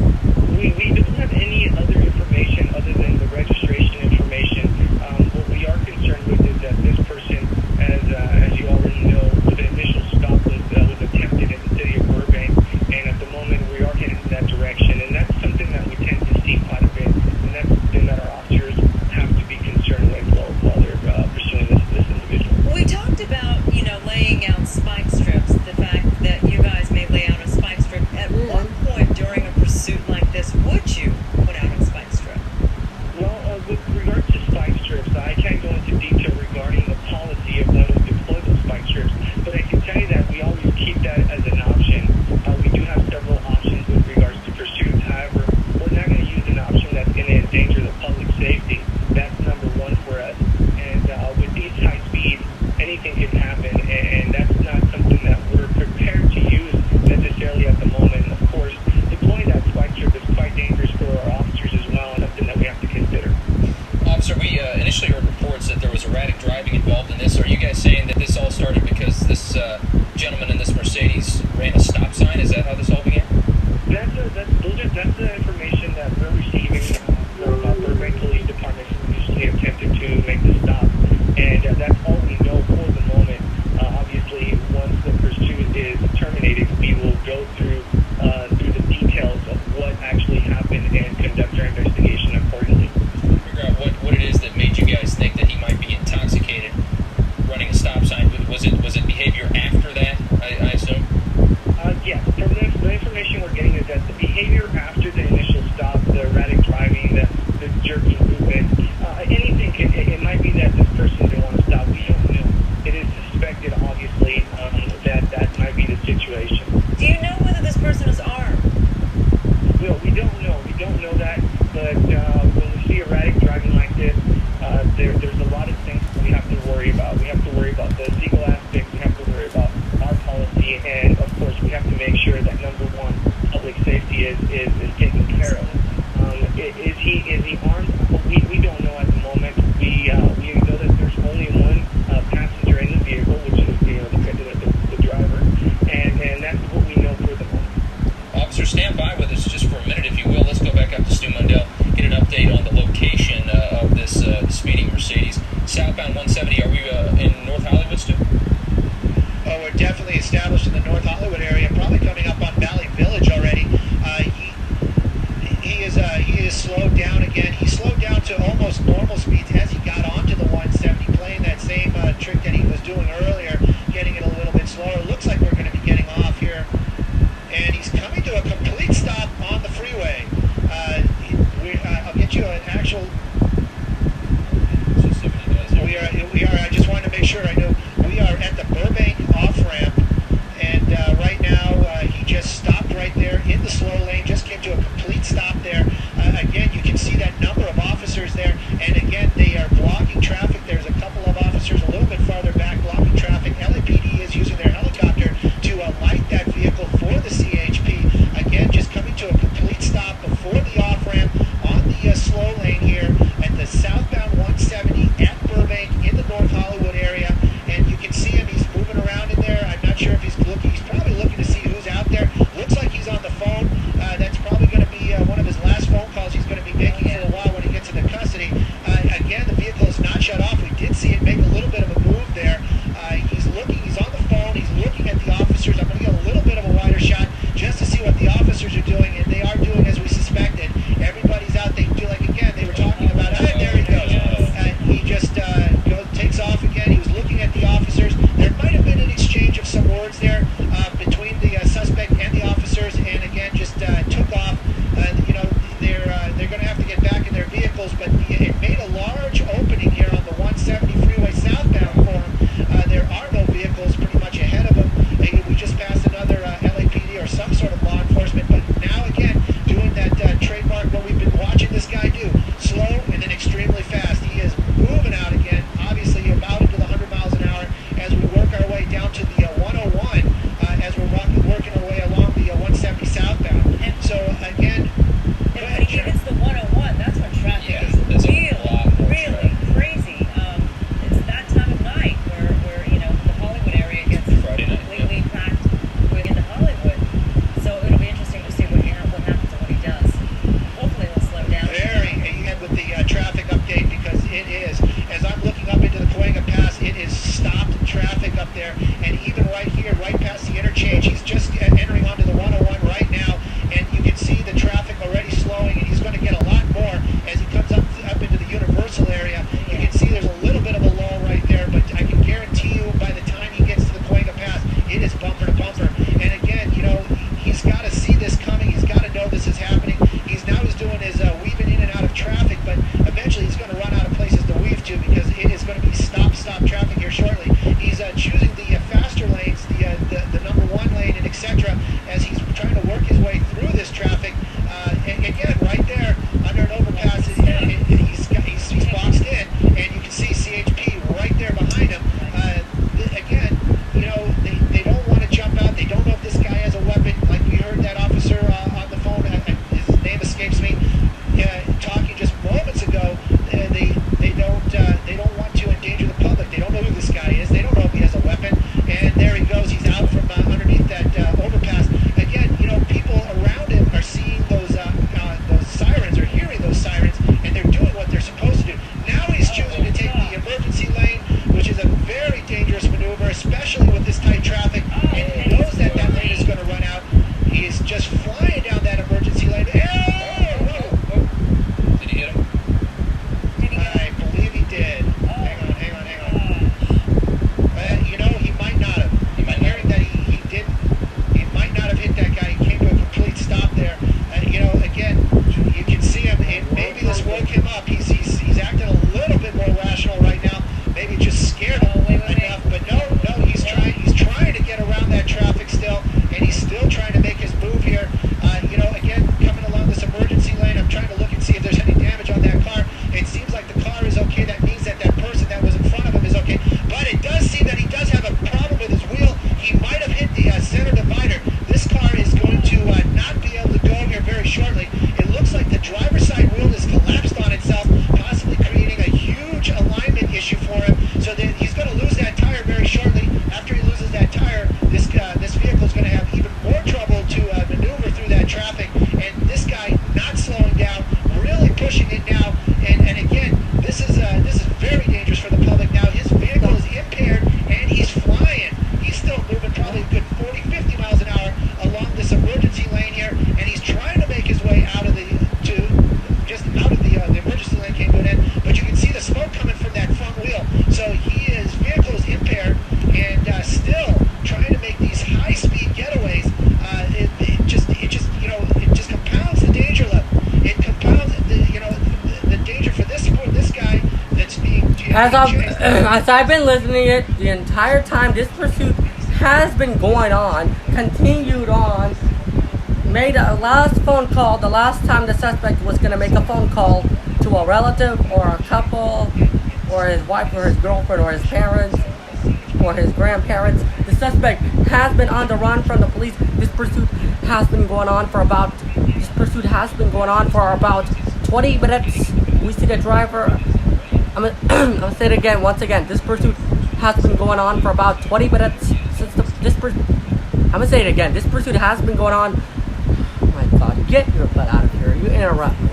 We don't have any other information other than the registration information. What we are concerned with is that this person, as you already know, the initial stop was attempted in the city of Burbank, and at the moment we are heading in that direction, and that's something that we tend to see quite a bit, and that's something that our officers have to be concerned with while they're pursuing this individual. We talked about, laying out spike strips, the fact that you guys may lay out a spike strip. At what point during a pursuit like this would you put out a spike strip? Well, with regard to spike strips, I can't go into detail regarding the policy of when we deploy those spike strips, but I can tell you that we always keep that as an option. We do have several options with regards to pursuits. However, we're not going to use an option that's going to endanger the public safety. That's number one for us. And with these high speeds, anything can happen, and that's not something that we're prepared to use necessarily at the moment. Of course, deploying that spike strip is quite dangerous for our officers as well, and something that we have to consider. Officer, we initially heard reports that there was erratic driving involved in this. Are you guys saying that this all started because this gentleman in this Mercedes ran a stop sign? Is that how this all began? That's the information that we're receiving from Burbank Police Department, who initially attempted to make the stop, and that's all we know for the moment. Obviously, once the pursuit is terminated, we will go through the details of what actually happened and conduct our investigation accordingly. Figure out what it is that made you guys think that he might be intoxicated running a stop sign. Was it behavior after that, I assume? Yes. From the information we're getting is that the behavior after the initial stop, the erratic driving, the jerky movement, anything, it might be that this person didn't want to stop. We don't know. It is suspected, obviously, that might be the situation. Do you know whether this person is armed? No, we don't know. We don't know that, but when we see erratic driving like this, there's a lot of things we have to worry about. We have to worry about the legal aspects. We have to worry about our policy, and of course, we have to make sure that number one, public safety is taken care of. Is he armed? We don't know at the moment. We know that there's only one passenger in the vehicle, which is the driver, and that's what we know for the moment. Officer, stand by with us just for a minute, if you will. Let's go back up to Stu Mundell, get an update on the location of this speeding Mercedes. Southbound 170, are we in North Hollywood, Stu? Oh, we're definitely established in the North Hollywood area, probably coming up on Valley Village already. He is slowed down again. He slowed down to almost normal speeds as he got onto the 170, playing that same trick that he was doing earlier, getting it a little bit slower. Looks like we're going to be getting off here. And he's coming to a complete stop on the freeway. I'll get you an just flying down that emergency lane. Did he hit him? I believe he did. Hang on. He might not have. I'm hearing that he didn't. He might not have hit that guy. He came to a complete stop there. Again, you can see him, and maybe this woke him up. He's acting a little bit more rational right now. Maybe just scared him enough. But no, he's trying to get around that traffic still, and he's still trying to make his move here. Again, coming along this emergency lane, I'm trying to look and see if there's any damage on that car. It seems like the car is okay. That means that person that was in front of him is okay. But it does seem that he does have a problem with his wheel. He might have hit the center divider. This car is going to not be able to go here very shortly. It looks like the driver's side wheel has collapsed on itself, possibly creating a huge alignment issue for him. So that he's going to lose that tire very shortly. After he loses that tire, this vehicle is going to have even more trouble to maneuver through that traffic. And this guy not slowing down, really pushing it now. And again, this is very dangerous for the public now. His vehicle is impaired and he's flying. He's still moving probably a good 40, 50 miles an hour along this emergency lane here, and he's trying to make his way out of the emergency lane came to an end. But you can see the smoke coming from that front wheel. So his vehicle is impaired and still trying to make these high-speed getaways. It just compounds the danger level. It compounds the danger for this guy that's being as I've been listening to it the entire time. This pursuit has been going on, continued on. Made a last phone call the last time the suspect was going to make a phone call to a relative or a couple or his wife or his girlfriend or his parents or his grandparents. The suspect has been on the run from the police. This pursuit has been going on for about 20 minutes. We see the driver. I'm gonna say it again, once again. This pursuit has been going on for about 20 minutes since I'm gonna say it again. This pursuit has been going on. Oh my God! Get your butt out of here! You interrupt me.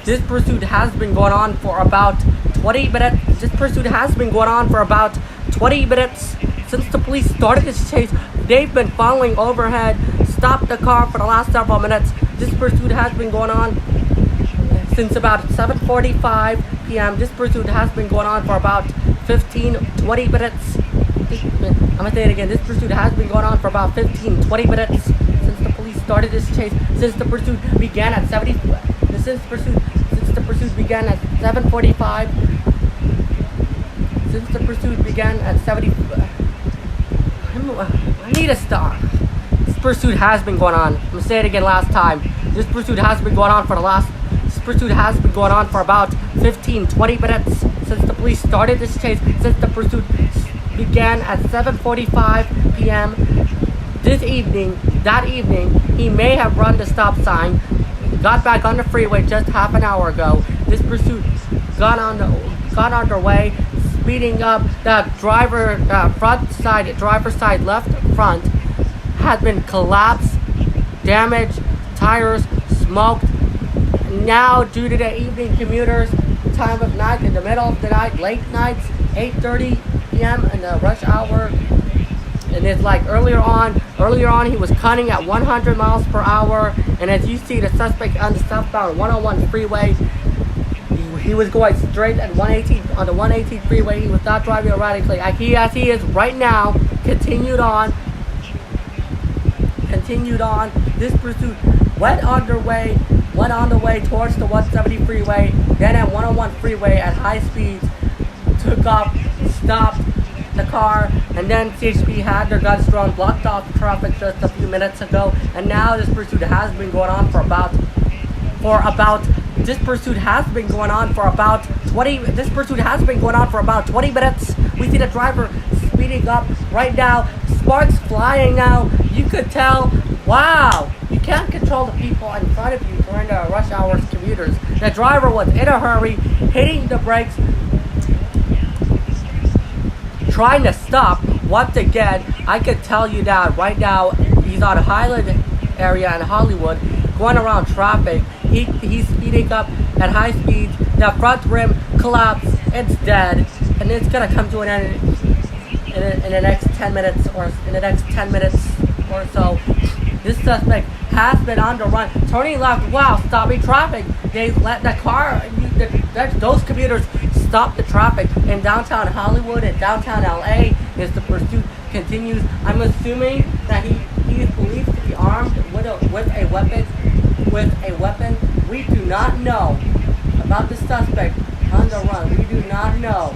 This pursuit has been going on for about 20 minutes. This pursuit has been going on for about 20 minutes since the police started this chase. They've been following overhead, stopped the car for the last several minutes. This pursuit has been going on since about 7:45 p.m. This pursuit has been going on for about 15-20 minutes. I'm gonna say it again. This pursuit has been going on for about 15-20 minutes since the police started this chase. Since the pursuit began at 7:45. Since the pursuit began at 70. I need to stop. This pursuit has been going on. I'm gonna say it again last time. This pursuit has been going on for about 15-20 minutes since the police started this chase. Since the pursuit began at 7:45 p.m. That evening, he may have run the stop sign, got back on the freeway just half an hour ago. This pursuit got underway, speeding up. The driver's side left front had been collapsed, damaged, tires smoked. Now, due to the evening commuters, time of night, in the middle of the night, late nights, 8:30 p.m. in the rush hour, and it's like earlier on he was cutting at 100 miles per hour, and as you see the suspect on the southbound 101 freeway, he was going straight at 118 on the 118 freeway. He was not driving erratically. As he is right now. Continued on. This pursuit went on the way towards the 170 freeway, then at 101 freeway at high speeds, took off, stopped the car, and then CHP had their guns drawn, blocked off traffic just a few minutes ago, and now this pursuit has been going on for about 20 minutes. We see the driver speeding up right now, sparks flying now. You could tell, wow, you can't control the people in front of you during the rush hours commuters. The driver was in a hurry, hitting the brakes, trying to stop. Once again, I could tell you that right now he's on Highland area in Hollywood, going around traffic. He's speeding up at high speeds. The front rim collapsed. It's dead, and it's gonna come to an end in the next 10 minutes or so. This suspect has been on the run, turning left while stopping traffic. They let the car, those commuters stop the traffic in downtown Hollywood and downtown LA as the pursuit continues. I'm assuming that he is believed to be armed with a weapon. We do not know about the suspect on the run. We do not know.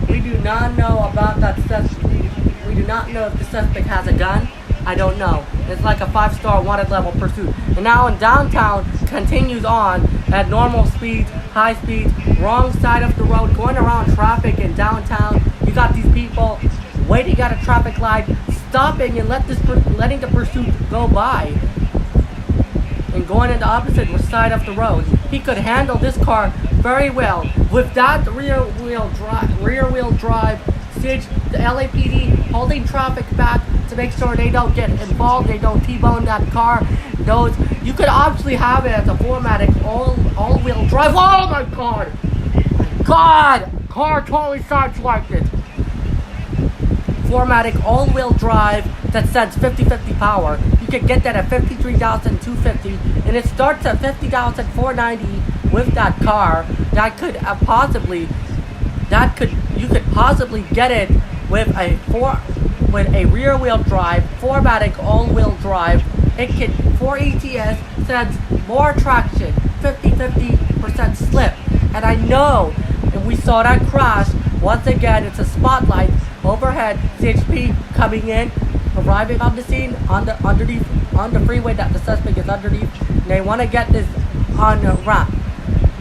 We do not know about that suspect. We do not know if the suspect has a gun. I don't know. It's like a 5-star wanted level pursuit. And now in downtown continues on at normal speeds, high speeds, wrong side of the road, going around traffic in downtown. You got these people waiting at a traffic light, stopping and letting the pursuit go by, and going in the opposite side of the road. He could handle this car very well with that rear wheel drive. The LAPD holding traffic back to make sure they don't get involved, they don't T-bone that car. You could obviously have it as a 4MATIC all-wheel drive. Oh my God! Car totally sideswiped it. 4MATIC all-wheel drive that sends 50-50 power. You can get that at $53,250, and it starts at $50,490 with that car. You could possibly get it with a rear wheel drive, 4MATIC all-wheel drive. It can 4 ETS sends more traction, 50% slip. And I know, and we saw that crash once again. It's a spotlight overhead. CHP coming in, arriving on the scene on the freeway that the suspect is underneath. They want to get this on a ramp.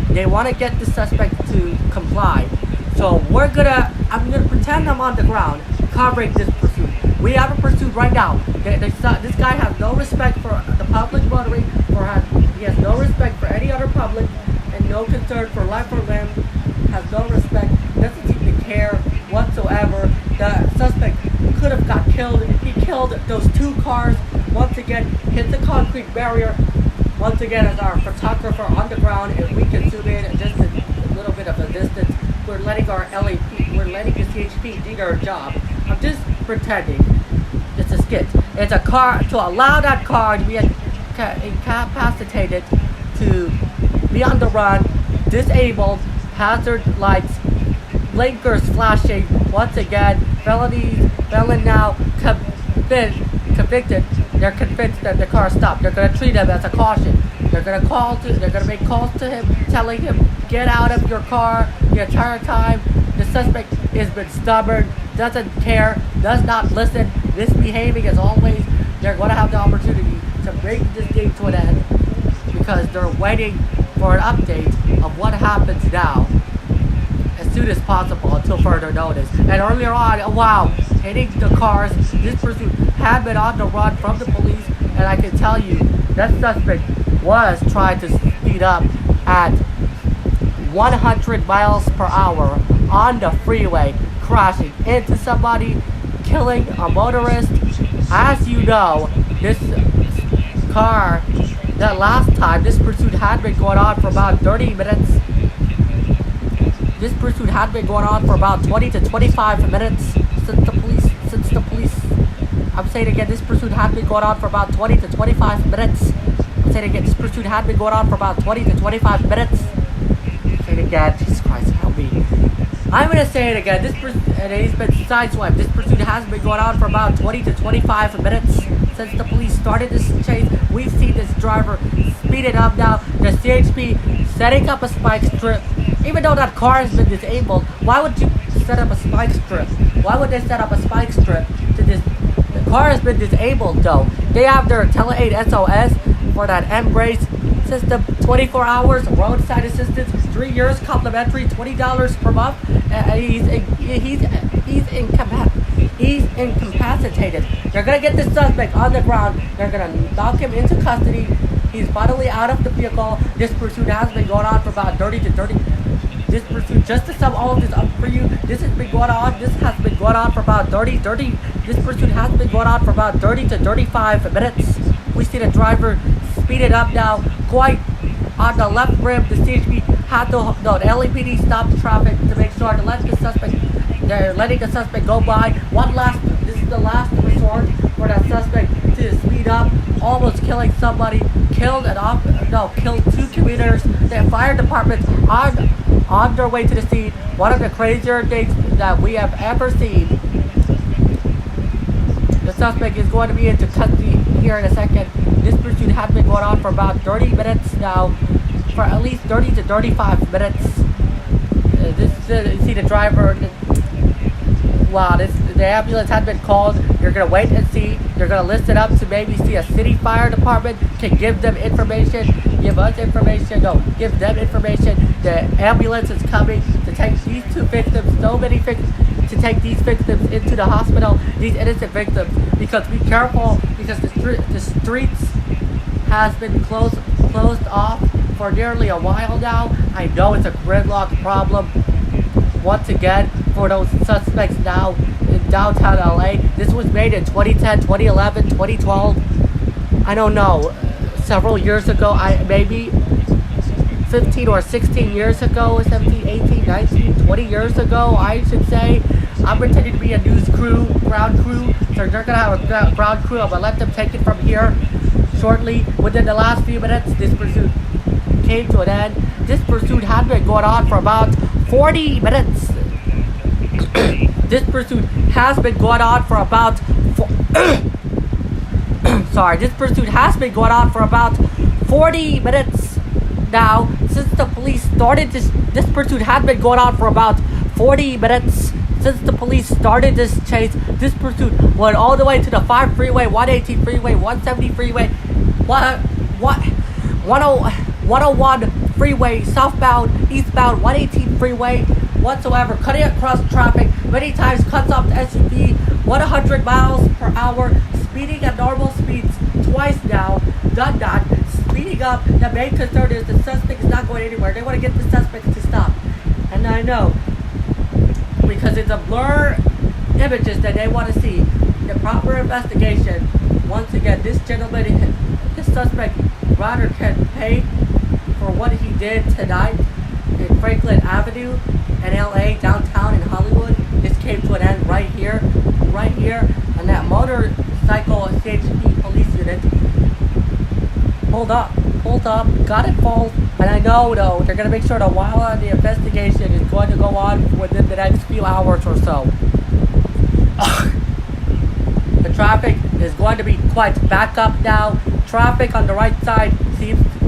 They want to get the suspect to comply. So I'm gonna pretend I'm on the ground covering this pursuit. We have a pursuit right now. This guy has no respect for the public motoring, he has no respect for any other public, and no concern for life or limb, has no respect, doesn't seem to care whatsoever. The suspect could have got killed. He killed those 2 cars. Once again, hit the concrete barrier. Once again, as our photographer on the ground, and we can zoom in just a little bit of a distance. We're letting the CHP do their job. I'm just pretending. It's a skit. It's a car, to allow that car to be incapacitated, to be on the run, disabled, hazard lights, blinkers flashing. Once again, felon now convicted. They're convinced that the car stopped. They're going to treat him as a caution. They're going to make calls to him, telling him, get out of your car the entire time. The suspect has been stubborn, doesn't care, does not listen, misbehaving as always. They're going to have the opportunity to bring this thing to an end because they're waiting for an update of what happens now as soon as possible until further notice. And earlier on, hitting the cars, this pursuit had been on the run from the police, and I can tell you that suspect was trying to speed up at 100 miles per hour on the freeway, crashing into somebody, killing a motorist. As you know, this car, that last time, this pursuit had been going on for about 30 minutes. This pursuit had been going on for about 20 to 25 minutes since the police, I'm saying again, this pursuit had been going on for about 20 to 25 minutes. I'm saying again, this pursuit had been going on for about 20 to 25 minutes. I'm saying again, Jesus Christ, help me. I'm going to say it again, and he's been sideswiped. This pursuit has been going on for about 20 to 25 minutes since the police started this chase. We've seen this driver speed it up now. The CHP setting up a spike strip. Even though that car has been disabled, why would you set up a spike strip? Why would they set up a spike strip to this? The car has been disabled though. They have their Tele8 SOS for that M-Brace system, 24 hours, roadside assistance, 3 years complimentary, $20 per month. He's incapacitated. They're gonna get this suspect on the ground. They're gonna knock him into custody. He's bodily out of the vehicle. This pursuit has been going on for about 30 to 30. This pursuit, just to sum all of this up for you, this has been going on for about 30. This pursuit has been going on for about 30 to 35 minutes. We see the driver speed it up now, quite on the left rim. The CHP had the LAPD stop the traffic to make sure to let the suspect, they're letting the suspect go by. This is the last resort for that suspect to somebody, killed two commuters. The fire department's on their way to the scene. One of the crazier things that we have ever seen. The suspect is going to be into custody here in a second. This pursuit has been going on for about 30 minutes now, for at least 30 to 35 minutes. You see the driver. Wow, the ambulance had been called. You're going to wait and see. You're going to list it up to maybe see a city fire department can give them information. Give us information. No, give them information. The ambulance is coming to take these two victims. So many victims. To take these victims into the hospital. These innocent victims. Because be careful. Because the streets has been closed off for nearly a while now. I know it's a gridlock problem. Once again, for those suspects now in downtown LA. This was made in 2010, 2011, 2012. I don't know. Several years ago, maybe 15 or 16 years ago, 17, 18, 19, 20 years ago, I should say. I'm pretending to be a news crew, ground crew. So they're going to have a ground crew. I'm going to let them take it from here shortly. Within the last few minutes, this pursuit came to an end. This pursuit had been going on for about 40 minutes. This pursuit has been going on for about this pursuit has been going on for about 40 minutes now. Since the police started this pursuit had been going on for about 40 minutes. Since the police started this chase, this pursuit went all the way to the 5 freeway, 118 freeway, 170 freeway, 101 freeway, southbound, eastbound, 118 freeway, whatsoever, cutting across traffic, many times cuts off the SUV, 100 miles per hour, speeding at normal speeds twice now, done that, speeding up. The main concern is the suspect is not going anywhere. They want to get the suspect to stop. And I know, because it's a blur images that they want to see. The proper investigation. Once again, this gentleman, this suspect, rather can pay for what he did tonight in Franklin Avenue in LA, downtown in Hollywood. This came to an end right here, and that motorcycle CHP police unit pulled up, got involved, and I know though they're gonna make sure that while the investigation is going to go on within the next few hours or so. The traffic is going to be quite back up now. Traffic on the right side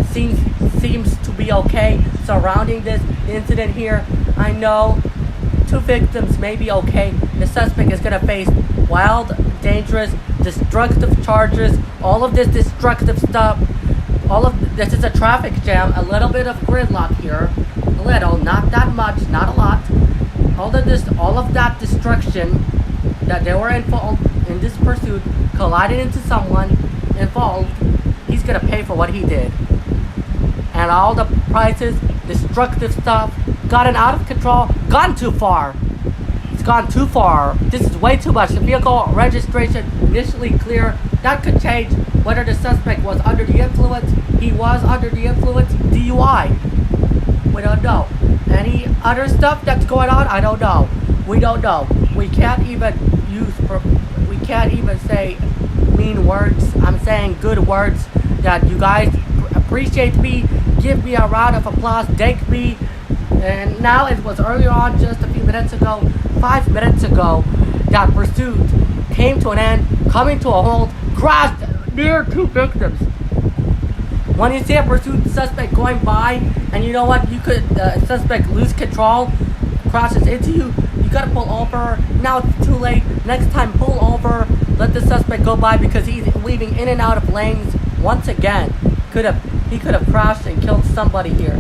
seems to be okay surrounding this incident here. I know 2 victims may be okay. The suspect is going to face wild, dangerous, destructive charges. All of this destructive stuff. All of this is a traffic jam. A little bit of gridlock here. A little, not that much, not a lot. All of that destruction that they were involved in this pursuit, collided into someone involved. He's gonna pay for what he did. And all the prices, destructive stuff, gotten out of control, gone too far. It's gone too far. This is way too much. The vehicle registration initially clear. That could change whether the suspect was under the influence. He was under the influence. DUI. We don't know. Any other stuff that's going on? I don't know. We don't know. We can't even say mean words. I'm saying good words that you guys appreciate me. Give me a round of applause. Thank me. And now it was earlier on, just a few minutes ago, 5 minutes ago, that pursuit came to an end, coming to a halt, crashed near 2 victims. When you see a pursuit suspect going by, and you know what, you could, suspect lose control, crashes into you, you gotta pull over. Now it's too late. Next time, pull over, let the suspect go by because he's weaving in and out of lanes. Once again, he could have crashed and killed somebody here.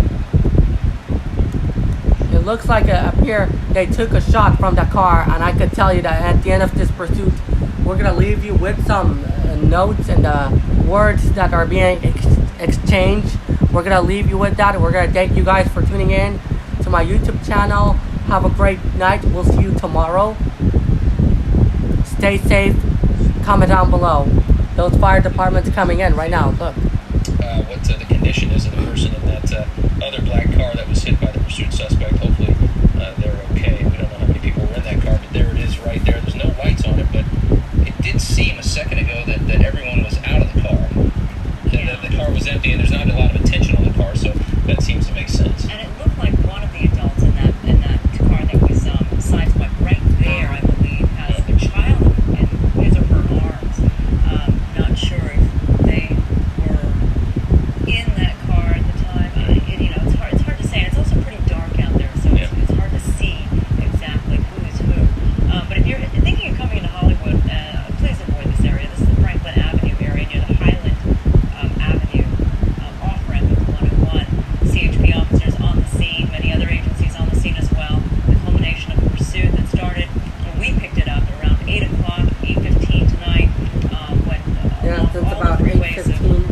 It looks like up here they took a shot from the car, and I could tell you that at the end of this pursuit, we're gonna leave you with some notes and words that are being exchanged. We're gonna leave you with that. We're gonna thank you guys for tuning in to my YouTube channel. Have a great night. We'll see you tomorrow. Stay safe. Comment down below. Those fire departments coming in right now. Look. What the condition is of the person in that other black car that was hit by the pursuit suspect. Hopefully they're okay. We don't know how many people were in that car, but there it is right there. There's no lights on it, but it did seem a second ago that everyone was out of the car. And 15.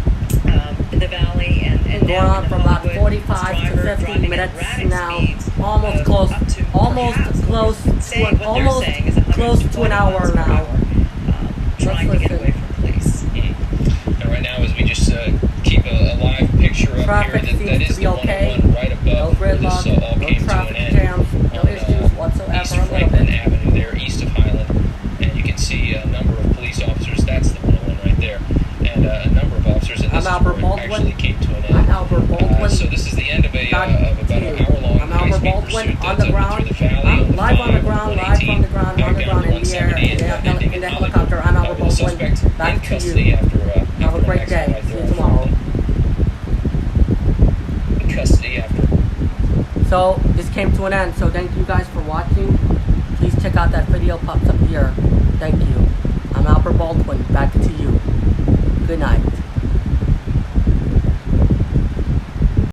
In the valley and Going on for about 45 to 50 minutes now. Almost close to an hour now. Trying to get away from police. And right now, as we just keep a live picture up Traffic here, that is seems to be the okay. 101 right No above where this gridlock, all no came to an traffic end. jams, no on, issues whatsoever. East A little Franklin bit. Avenue there, east of Highland, and you can see a number of police officers. That's the 101 right there, and a number of officers. And this I'm is Albert where it Baldwin. actually came to an end. I'm Albert Baldwin. So this is the end of about an hour-long I'm Albert high-speed Baldwin pursuit on that's the ground. through the valley. I'm live on the 5, ground, 118, on the back down ground, to in the air, 170, and ending in the Hollywood, helicopter. I'm Albert with the Baldwin. suspect Back in to custody you. after Have a an great accident day. right See there you in tomorrow. Franklin. In custody after. So this came to an end. So thank you guys for watching. Please check out that video pops up here. Thank you. I'm Albert Baldwin. Back to you. Good night.